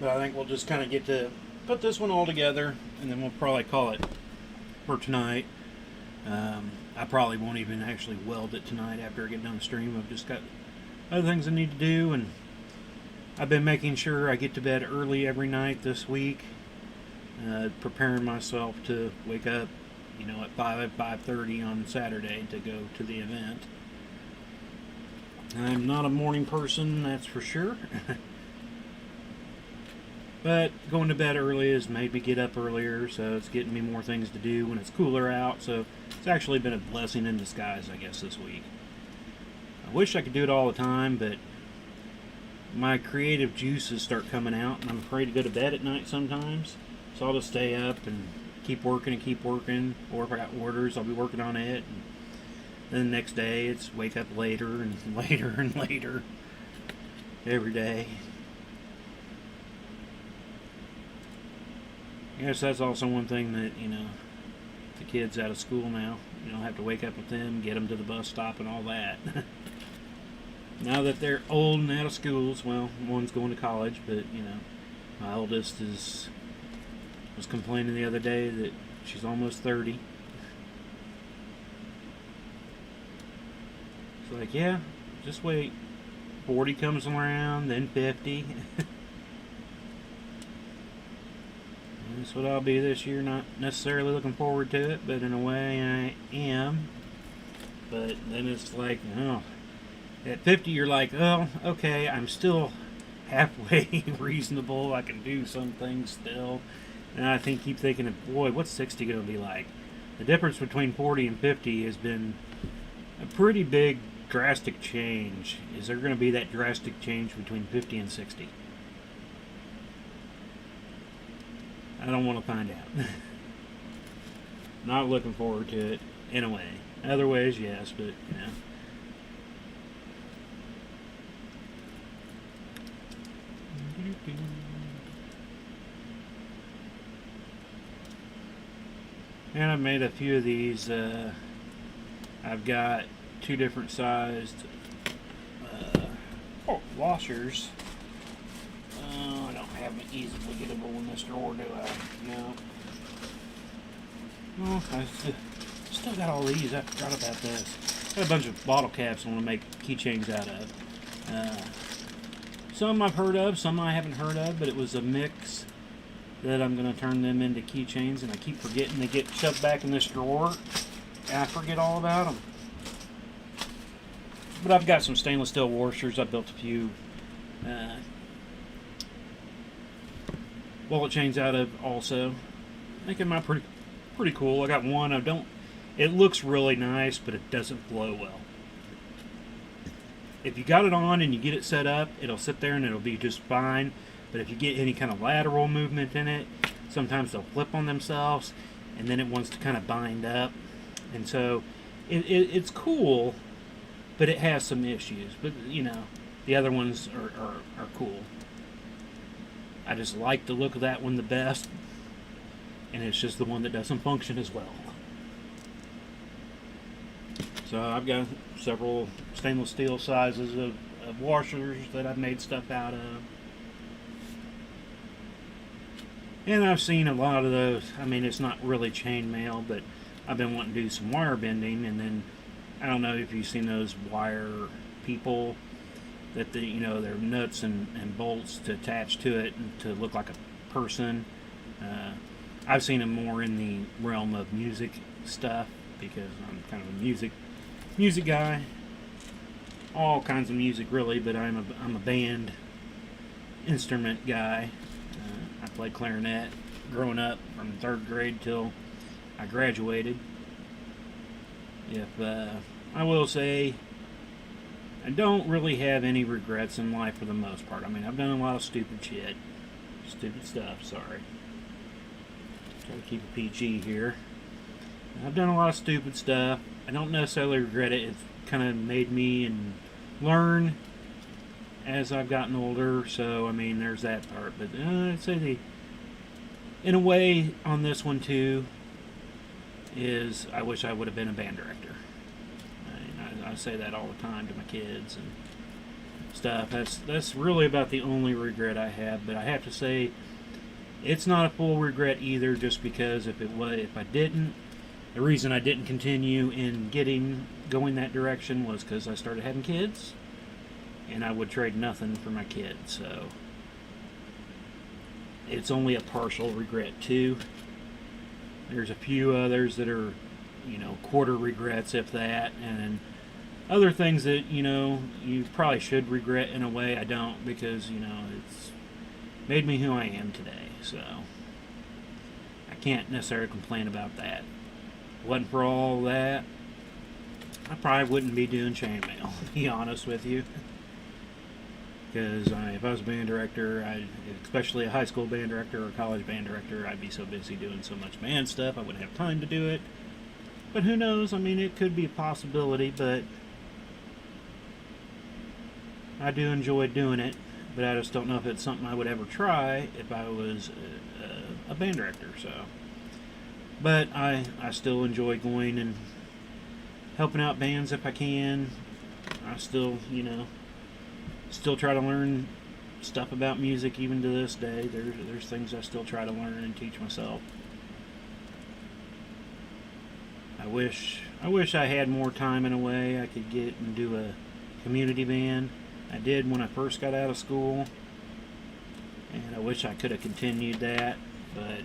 But I think we'll just kind of get to put this one all together, and then we'll probably call it for tonight. I probably won't even actually weld it tonight after I get done the stream. I've just got other things I need to do, and I've been making sure I get to bed early every night this week, preparing myself to wake up, at 5:30 on Saturday to go to the event. I'm not a morning person, that's for sure. But going to bed early has made me get up earlier, so it's getting me more things to do when it's cooler out. So it's actually been a blessing in disguise, I guess, this week. I wish I could do it all the time, but my creative juices start coming out, and I'm afraid to go to bed at night sometimes. So I'll just stay up and keep working. Or if I got orders, I'll be working on it. And then the next day, it's wake up later and later and later every day. I guess that's also one thing that, the kids out of school now, you don't have to wake up with them, get them to the bus stop and all that. Now that they're old and out of schools, well, one's going to college, but, my oldest was complaining the other day that she's almost 30. It's like, yeah, just wait. 40 comes around, then 50. That's what I'll be this year. Not necessarily looking forward to it, but in a way I am. But then it's like, oh, at 50 you're like, oh, okay, I'm still halfway reasonable. I can do some things still. And I keep thinking, boy, what's 60 going to be like? The difference between 40 and 50 has been a pretty big, drastic change. Is there going to be that drastic change between 50 and 60? I don't want to find out. Not looking forward to it, in a way. Other ways, yes, but, And I've made a few of these. I've got 2 different sized washers. I don't have them easily gettable in this drawer, do I? No. Well, I still got all these. I forgot about this. Got a bunch of bottle caps I want to make keychains out of. Some I've heard of, some I haven't heard of, but it was a mix that I'm going to turn them into keychains, and I keep forgetting they get shoved back in this drawer, and I forget all about them. But I've got some stainless steel washers. I built a few wallet chains out of also. I think they're pretty cool. I got one. It looks really nice, but it doesn't flow well. If you got it on and you get it set up, it'll sit there and it'll be just fine. But if you get any kind of lateral movement in it, sometimes they'll flip on themselves, and then it wants to kind of bind up. And so it's cool, but it has some issues. But, the other ones are cool. I just like the look of that one the best, and it's just the one that doesn't function as well. So I've got several stainless steel sizes of washers that I've made stuff out of. And I've seen a lot of those. I mean, it's not really chainmail, but I've been wanting to do some wire bending, and then I don't know if you've seen those wire people that they're nuts and bolts to attach to it and to look like a person. I've seen them more in the realm of music stuff because I'm kind of a music guy. All kinds of music, really, but I'm a band instrument guy. I played clarinet growing up from 3rd grade till I graduated. I will say I don't really have any regrets in life for the most part. I mean, I've done a lot of stupid shit. Stupid stuff, sorry. Try to keep it PG here. I've done a lot of stupid stuff. I don't necessarily regret it. It's kind of made me and learn as I've gotten older. So, I mean, there's that part. But I'd say in a way, on this one too, is I wish I would have been a band director. I say that all the time to my kids and stuff. That's really about the only regret I have. But I have to say, it's not a full regret either. Just because if I didn't, the reason I didn't continue in going that direction was because I started having kids, and I would trade nothing for my kids. So it's only a partial regret too. There's a few others that are, quarter regrets, if that, and other things that, you probably should regret in a way. I don't, because, it's made me who I am today. So I can't necessarily complain about that. If it wasn't for all that, I probably wouldn't be doing chainmail, to be honest with you. Because if I was a band director, especially a high school band director or a college band director, I'd be so busy doing so much band stuff, I wouldn't have time to do it. But who knows? I mean, it could be a possibility, but I do enjoy doing it. But I just don't know if it's something I would ever try if I was a band director. So, but I still enjoy going and helping out bands if I can. I still, still try to learn stuff about music even to this day. There's things I still try to learn and teach myself. I wish I had more time in a way I could get and do a community band. I did when I first got out of school, and I wish I could have continued that, but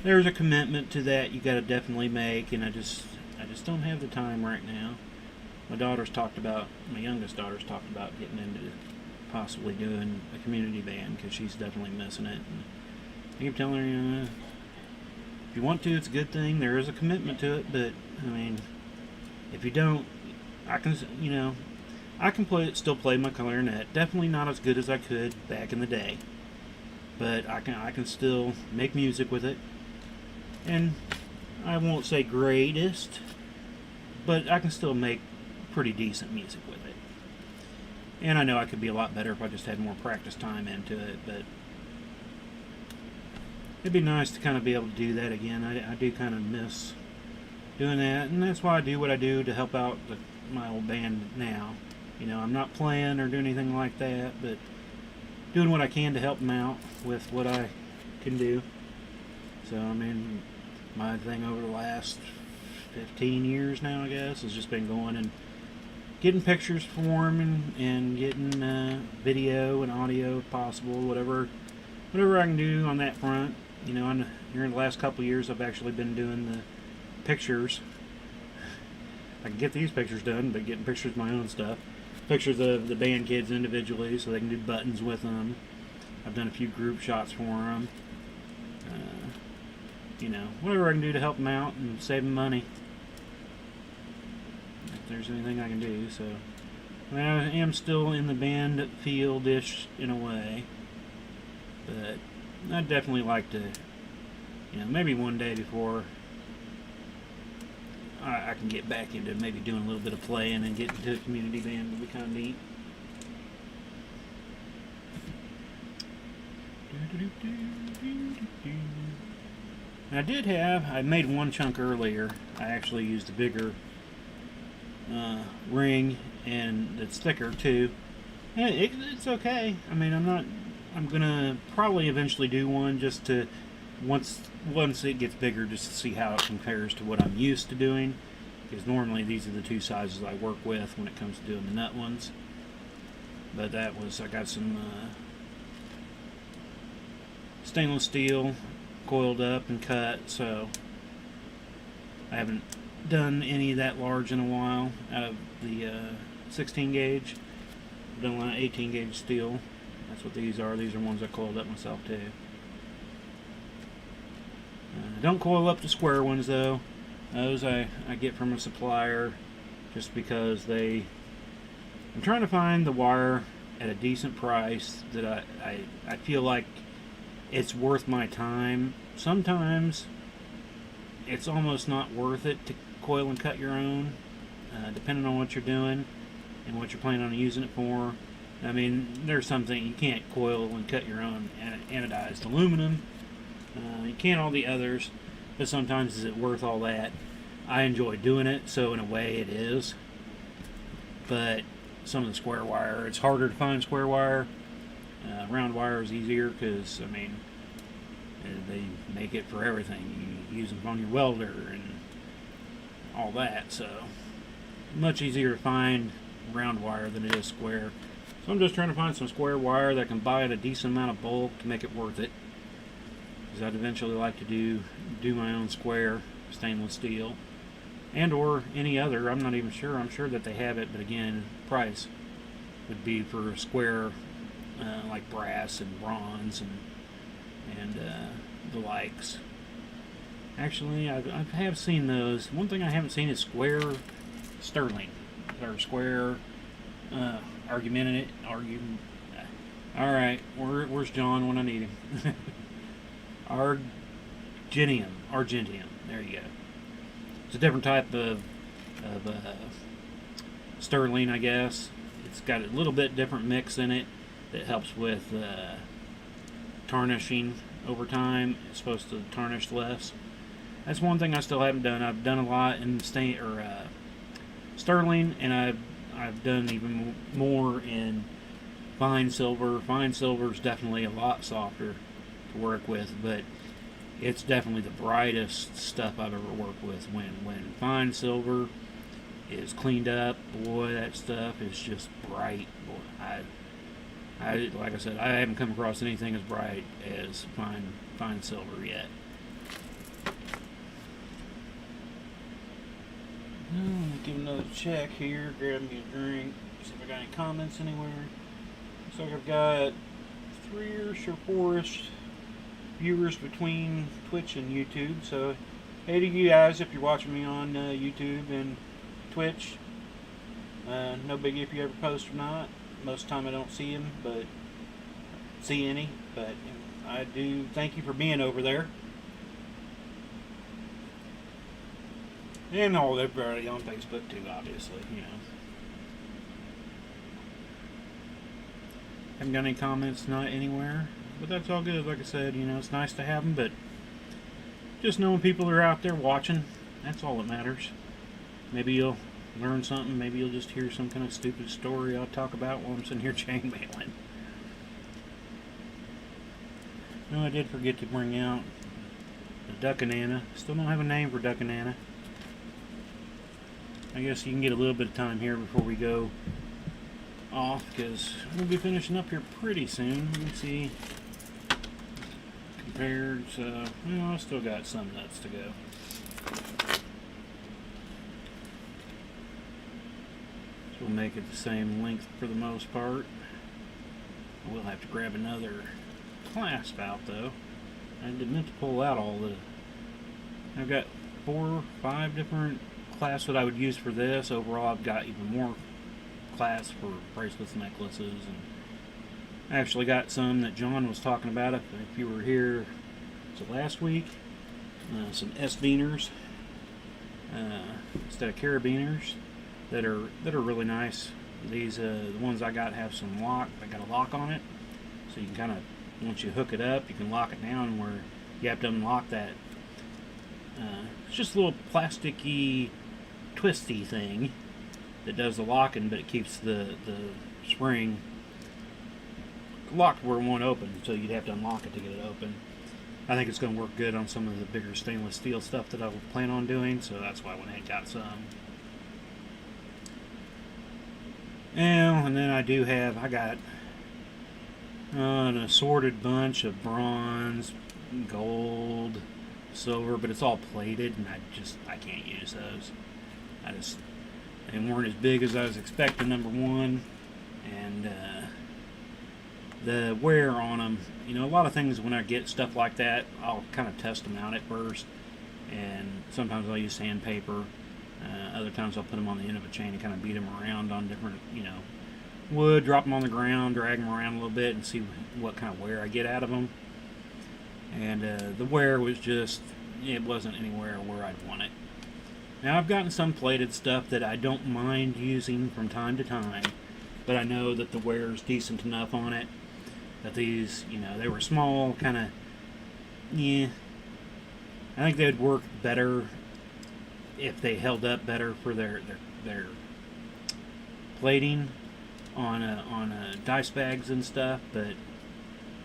there's a commitment to that you got to definitely make, and I just don't have the time right now. My youngest daughter's talked about getting into possibly doing a community band, because she's definitely missing it. And I keep telling her, if you want to, it's a good thing. There is a commitment to it, but I mean, if you don't, I can still play my clarinet. Definitely not as good as I could back in the day, but I can still make music with it. And I won't say greatest, but I can still make pretty decent music with it. And I know I could be a lot better if I just had more practice time into it, but it'd be nice to kind of be able to do that again. I do kind of miss doing that, and that's why I do what I do to help out my old band now. I'm not playing or doing anything like that, but doing what I can to help them out with what I can do. So, I mean, my thing over the last 15 years now, I guess, has just been going and getting pictures for them and getting video and audio if possible, whatever I can do on that front. During the last couple of years, I've actually been doing the pictures. I can get these pictures done, but getting pictures of my own stuff. Pictures of the band kids individually, so they can do buttons with them. I've done a few group shots for them. Whatever I can do to help them out and save them money. If there's anything I can do, so. I mean, I am still in the band field-ish in a way, but I'd definitely like to, maybe one day before I can get back into maybe doing a little bit of playing and getting into a community band would be kind of neat. I made one chunk earlier. I actually used a bigger ring, and it's thicker too. And it's okay. I mean, I'm gonna probably eventually do one just to once it gets bigger, just to see how it compares to what I'm used to doing. Because normally these are the two sizes I work with when it comes to doing the nut ones. But I got some stainless steel coiled up and cut, so I haven't done any that large in a while out of the 16 gauge. I've done a lot of 18 gauge steel. That's what these are. These are ones I coiled up myself too. Don't coil up the square ones though. Those I get from a supplier just because I'm trying to find the wire at a decent price that I feel like it's worth my time. Sometimes it's almost not worth it to coil and cut your own, depending on what you're doing and what you're planning on using it for. I mean, there's something you can't coil and cut your own anodized aluminum. You can't all the others, but sometimes is it worth all that? I enjoy doing it, so in a way it is. But some of the square wire, it's harder to find square wire. Round wire is easier because, I mean, they make it for everything. You use them on your welder and all that, so much easier to find round wire than it is square. So I'm just trying to find some square wire that I can buy at a decent amount of bulk to make it worth it. Because I'd eventually like to do my own square stainless steel, and or any other. I'm not even sure. I'm sure that they have it, but again, price would be for square like brass and bronze and the likes. Actually, I have seen those. One thing I haven't seen is square sterling or square argument. All right, where's John when I need him? Argentium. There you go. It's a different type of sterling, I guess. It's got a little bit different mix in it that helps with tarnishing over time. It's supposed to tarnish less. That's one thing I still haven't done. I've done a lot in sterling, and I've done even more in fine silver. Fine silver is definitely a lot softer to work with, but it's definitely the brightest stuff I've ever worked with. When fine silver is cleaned up, boy, that stuff is just bright. Boy, I like I said, I haven't come across anything as bright as fine silver yet. Give another check here, grab me a drink, see if I got any comments anywhere. Looks like I've got 3-ish or 4-ish viewers between Twitch and YouTube. So, hey to you guys if you're watching me on YouTube and Twitch. No biggie if you ever post or not. Most of the time I don't see them, but see any. But I do thank you for being over there. And all everybody on Facebook too, obviously, you know. Haven't got any comments, not anywhere. But that's all good, like I said, you know, it's nice to have them, but just knowing people are out there watching, that's all that matters. Maybe you'll learn something, maybe you'll just hear some kind of stupid story I'll talk about while I'm sitting here chainmailing. No, I did forget to bring out the Duckanana. Still don't have a name for Duckanana. I guess you can get a little bit of time here before we go off, because we'll be finishing up here pretty soon. Let me see. Compared to, well, I still got some nuts to go. So we'll make it the same length for the most part. We'll have to grab another clasp out though. I didn't meant to pull out all the. I've got 4 or 5 different clasps that I would use for this. Overall, I've got even more clasps for bracelets, necklaces, and I actually got some that John was talking about. If you were here, was it last week? Some S-Beaners instead of carabiners that are really nice. These the ones I got have some lock. I got a lock on it, so you can kind of, once you hook it up, you can lock it down where you have to unlock that. It's just a little plasticky, twisty thing that does the locking, but it keeps the spring locked where it won't open, so you'd have to unlock it to get it open. I think it's going to work good on some of the bigger stainless steel stuff that I plan on doing, so that's why I went ahead and got some. And then I got an assorted bunch of bronze, gold, silver, but it's all plated, and I can't use those. They weren't as big as I was expecting, number one, and the wear on them, you know, a lot of things when I get stuff like that, I'll kind of test them out at first, and sometimes I'll use sandpaper. Other times I'll put them on the end of a chain and kind of beat them around on different, wood, drop them on the ground, drag them around a little bit, and see what kind of wear I get out of them. And the wear was just, it wasn't anywhere where I'd want it. Now I've gotten some plated stuff that I don't mind using from time to time, but I know that the wear is decent enough on it that these, they were small, kind of, yeah. I think they would work better if they held up better for their plating on dice bags and stuff, but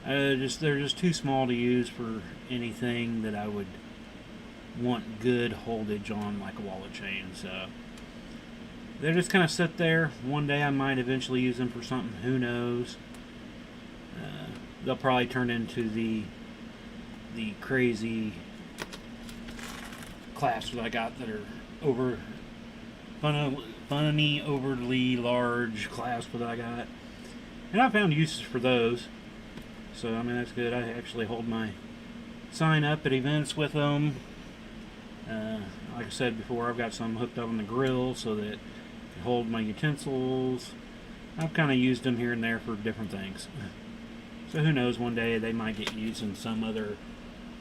they're just too small to use for anything that I would want good holdage on, like a wallet chain. So they just kind of sit there. One day I might eventually use them for something, who knows. They'll probably turn into the crazy clasps that I got that are funny, overly large clasps that I got. And I found uses for those. So, I mean, that's good. I actually hold my sign up at events with them. Like I said before, I've got some hooked up on the grill so that it can hold my utensils. I've kind of used them here and there for different things. So who knows, one day they might get used in some other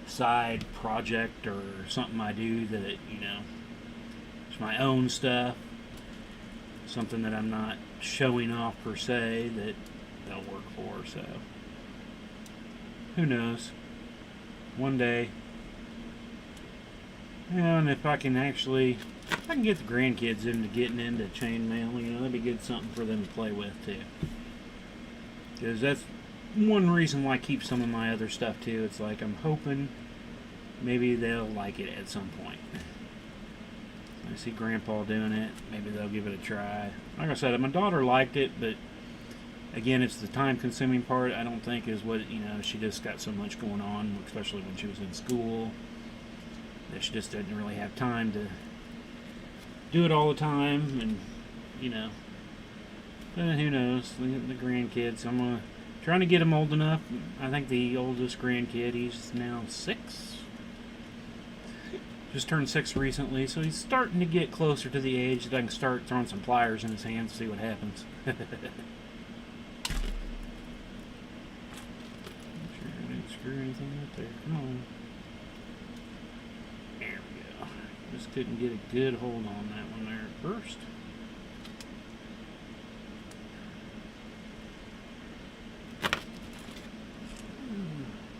side project or something I do that it's my own stuff, something that I'm not showing off per se, that they'll work for. So who knows, one day. Yeah, and if I can get the grandkids into getting into chainmail, that'd be good, something for them to play with too, because that's one reason why I keep some of my other stuff too. It's like I'm hoping maybe they'll like it at some point. I see Grandpa doing it. Maybe they'll give it a try. Like I said, my daughter liked it, but again, it's the time-consuming part. I don't think is what she just got so much going on, especially when she was in school, that she just didn't really have time to do it all the time. And who knows? The grandkids. I'm trying to get them old enough. I think the oldest grandkid, he's now 6. Just turned 6 recently, so he's starting to get closer to the age that I can start throwing some pliers in his hands and see what happens. Make sure I didn't screw anything up there. Come on. There we go. Just couldn't get a good hold on that one there at first.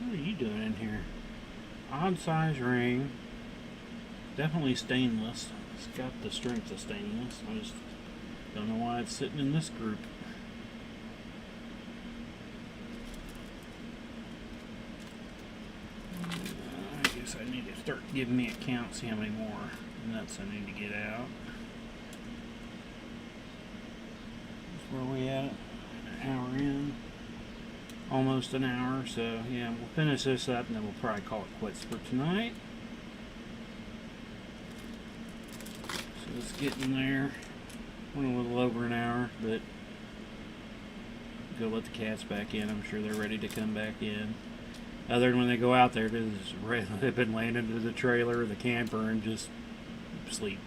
What are you doing in here? Odd size ring. Definitely stainless. It's got the strength of stainless. I just don't know why it's sitting in this group. I guess I need to start giving me a count, see how many more nuts I need to get out. That's where we at. An hour in. Almost an hour, so yeah, we'll finish this up and then we'll probably call it quits for tonight. So let's get in there. Went a little over an hour, but go let the cats back in. I'm sure they're ready to come back in. Other than when they go out there, they've been laying into the trailer or the camper and just sleep.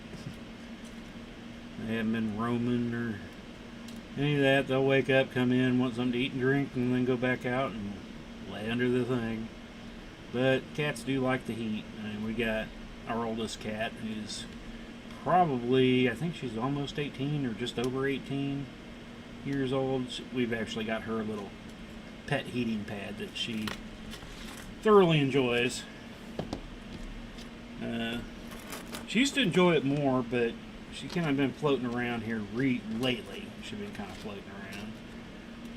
They haven't been roaming or any of that. They'll wake up, come in, want something to eat and drink, and then go back out and lay under the thing. But cats do like the heat. And we got our oldest cat, who's probably, I think she's almost 18 or just over 18 years old. We've actually got her a little pet heating pad that she thoroughly enjoys. She used to enjoy it more, but she kind of been floating around here lately. She's been kind of floating around.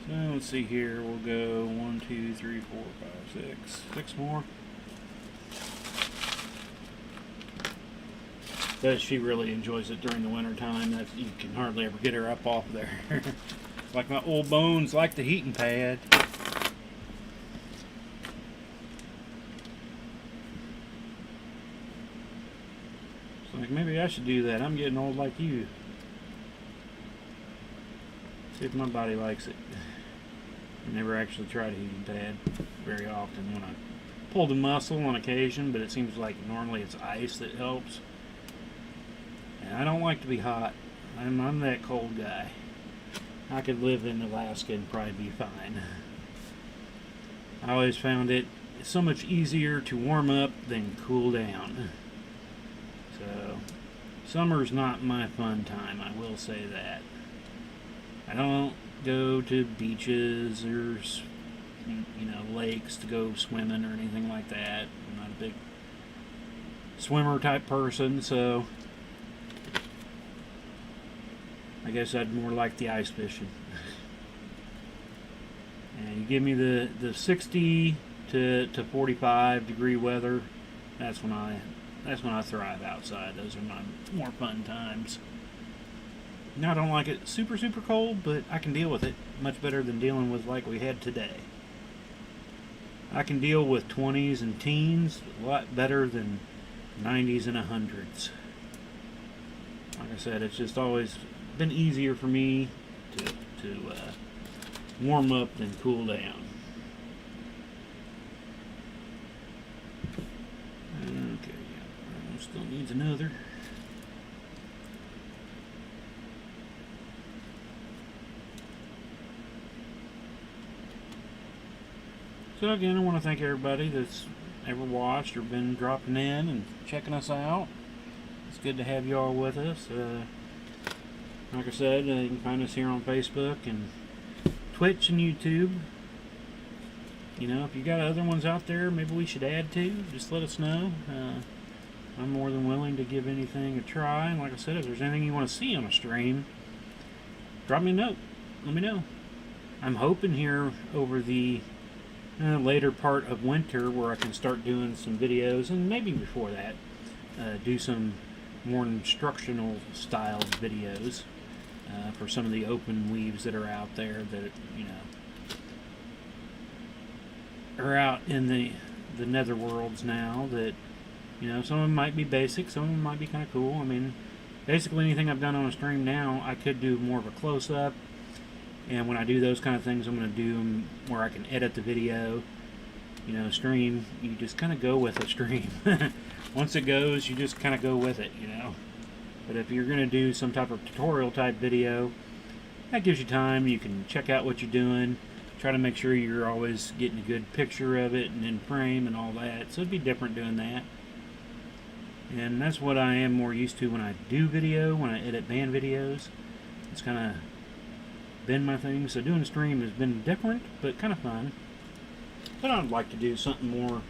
So let's see here. We'll go 1, 2, 3, 4, 5, 6. 6 more. But she really enjoys it during the winter time. That you can hardly ever get her up off there. Like my old bones like the heating pad. Like, maybe I should do that. I'm getting old like you. See if my body likes it. I never actually tried a heating pad very often. When I pulled a muscle on occasion, but it seems like normally it's ice that helps. And I don't like to be hot. I'm that cold guy. I could live in Alaska and probably be fine. I always found it so much easier to warm up than cool down. So, summer's not my fun time, I will say that. I don't go to beaches or, lakes to go swimming or anything like that. I'm not a big swimmer type person, so I guess I'd more like the ice fishing. And you give me the 60 to 45 degree weather, that's when I thrive outside. Those are my more fun times. Now I don't like it super cold, but I can deal with it much better than dealing with like we had today. I can deal with 20s and teens a lot better than 90s and 100s. Like I said, it's just always been easier for me to warm up than cool down. Okay, yeah, still needs another. So again, I want to thank everybody that's ever watched or been dropping in and checking us out. It's good to have y'all with us. Like I said, you can find us here on Facebook and Twitch and YouTube. If you got other ones out there maybe we should add to, just let us know. I'm more than willing to give anything a try. And like I said, if there's anything you want to see on a stream, drop me a note. Let me know. I'm hoping here over the later part of winter where I can start doing some videos, and maybe before that do some more instructional style videos for some of the open weaves that are out there that are out in the netherworlds now. That some of them might be basic, some of them might be kind of cool. I mean, basically anything I've done on a stream now I could do more of a close-up. And when I do those kind of things, I'm going to do them where I can edit the video. Stream, you just kind of go with a stream. Once it goes, you just kind of go with it, But if you're going to do some type of tutorial type video, that gives you time. You can check out what you're doing. Try to make sure you're always getting a good picture of it and in frame and all that. So it'd be different doing that. And that's what I am more used to when I do video, when I edit band videos. It's kind of been my thing. So doing a stream has been different, but kind of fun. But I'd like to do something more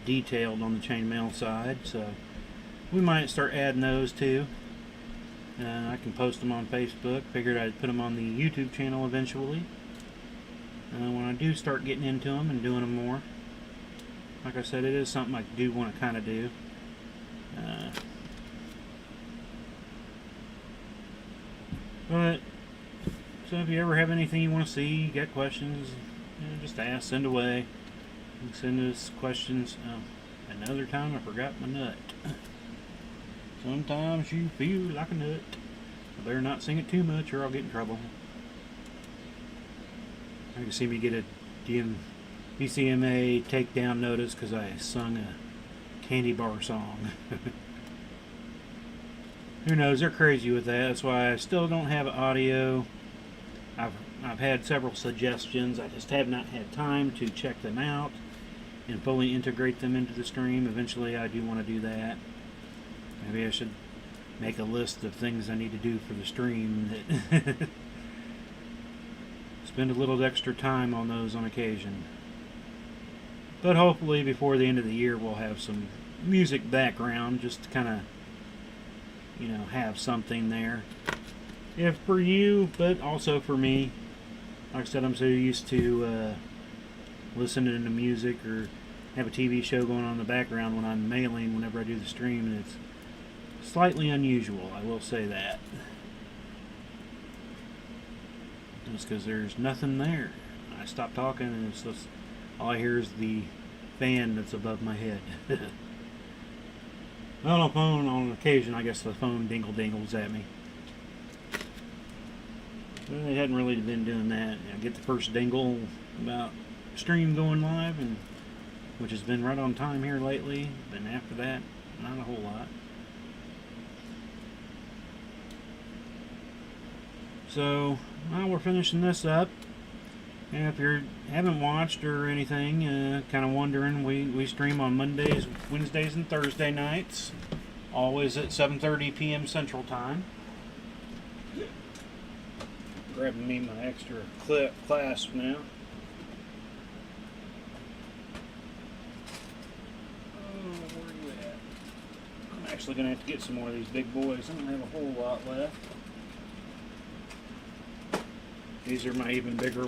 detailed on the chainmail side, so we might start adding those too. I can post them on Facebook. Figured I'd put them on the YouTube channel eventually. When I do start getting into them and doing them more. Like I said, it is something I do want to kind of do. But so if you ever have anything you want to see, you got questions, just ask, send away. You can send us questions. Another time I forgot my nut. Sometimes you feel like a nut. I better not sing it too much or I'll get in trouble. You can see me get a DCMA takedown notice because I sung a candy bar song. Who knows, they're crazy with that. That's why I still don't have audio. I've had several suggestions. I just have not had time to check them out and fully integrate them into the stream. Eventually I do want to do that. Maybe I should make a list of things I need to do for the stream that spend a little extra time on those on occasion. But hopefully before the end of the year we'll have some music background just to kind of have something there. If for you, but also for me. Like I said, I'm so used to listening to music or have a TV show going on in the background when I'm mailing whenever I do the stream, and it's slightly unusual, I will say that. Just because there's nothing there. I stop talking and it's just, all I hear is the fan that's above my head. Well, on the phone, on occasion, I guess the phone dingles at me. Well, they hadn't really been doing that. I get the first dingle about stream going live, and which has been right on time here lately. Then after that, not a whole lot. So, well, we're finishing this up. And if you haven't watched or anything, kind of wondering, we stream on Mondays, Wednesdays, and Thursday nights. Always at 7:30 p.m. Central Time. Grabbing me my extra clasp now. Oh, where are you at? I'm actually going to have to get some more of these big boys. I don't have a whole lot left. These are my even bigger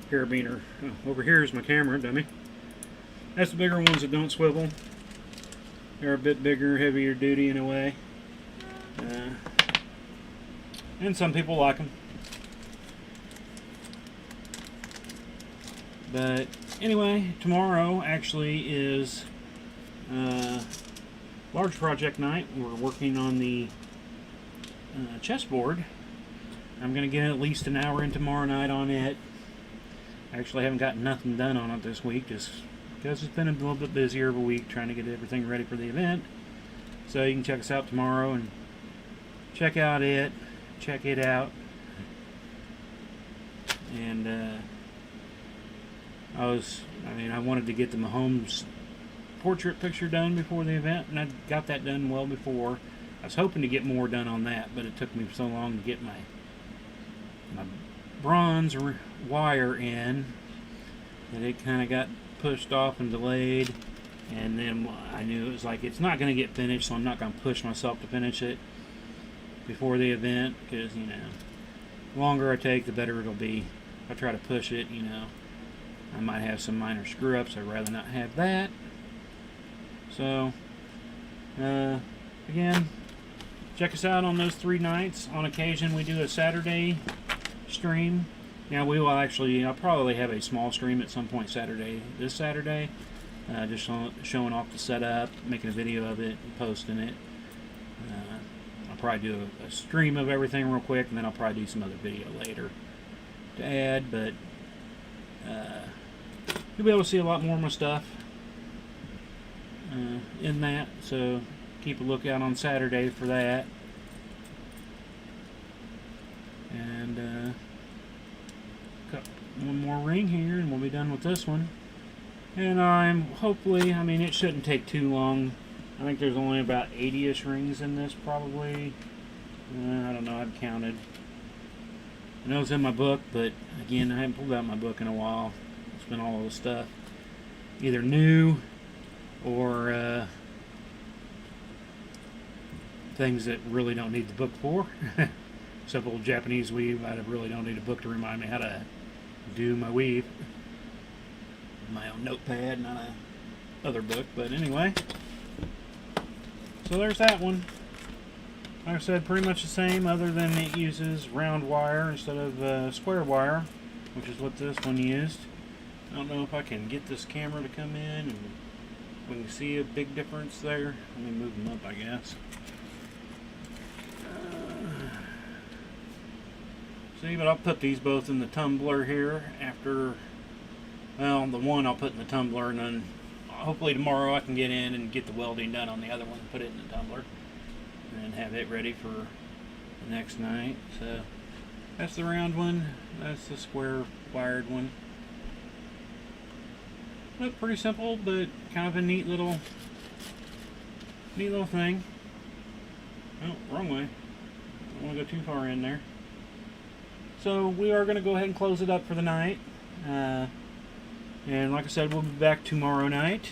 carabiner. Oh, over here is my camera, dummy. That's the bigger ones that don't swivel. They're a bit bigger, heavier duty in a way. And some people like them. But anyway, tomorrow actually is large project night. We're working on the chessboard. I'm going to get at least an hour in tomorrow night on it. Actually, I haven't gotten nothing done on it this week, just because it's been a little bit busier of a week trying to get everything ready for the event. So you can check us out tomorrow and check it out. And I wanted to get the Mahomes portrait picture done before the event, and I got that done well before. I was hoping to get more done on that, but it took me so long to get my bronze wire in that it kind of got pushed off and delayed. And then I knew it was like, it's not going to get finished, so I'm not going to push myself to finish it before the event, because, the longer I take, the better it'll be. If I try to push it, I might have some minor screw-ups. I'd rather not have that. So, again, check us out on those 3 nights. On occasion, we do a Saturday stream. Now, I'll probably have a small stream at some point this Saturday. Just showing off the setup, making a video of it, and posting it. I'll probably do a stream of everything real quick, and then I'll probably do some other video later to add, but you'll be able to see a lot more of my stuff in that, so keep a lookout on Saturday for that. And got one more ring here, and we'll be done with this one. And it shouldn't take too long. I think there's only about 80-ish rings in this, probably. I don't know, I haven't counted. I know it's in my book, but again, I haven't pulled out my book in a while. It's been all of the stuff either new or things that really don't need the book for. Simple Japanese weave, I really don't need a book to remind me how to do my weave. My own notepad, not a other book, but anyway. So there's that one. Like I said, pretty much the same, other than it uses round wire instead of square wire, which is what this one used. I don't know if I can get this camera to come in and we can see a big difference there. Let me move them up, I guess. See, but I'll put these both in the tumbler here after. Well, the one I'll put in the tumbler, and then hopefully tomorrow I can get in and get the welding done on the other one and put it in the tumbler and have it ready for the next night. So that's the round one, that's the square wired one. Look pretty simple, but kind of a neat little thing. Oh, wrong way. Don't want to go too far in there. So we are going to go ahead and close it up for the night. And like I said, we'll be back tomorrow night.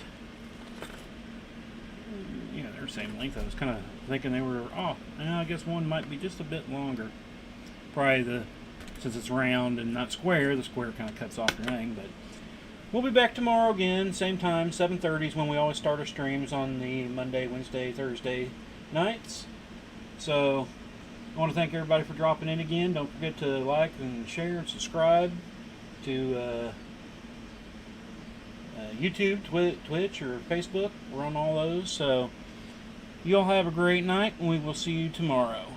Yeah, they're the same length. I was kind of thinking they were off. I guess one might be just a bit longer. Probably since it's round and not square, the square kind of cuts off the thing. But we'll be back tomorrow again, same time, 7:30 is when we always start our streams on the Monday, Wednesday, Thursday nights. So I want to thank everybody for dropping in again. Don't forget to like and share and subscribe to YouTube, Twitch, or Facebook. We're on all those. So you all have a great night, and we will see you tomorrow.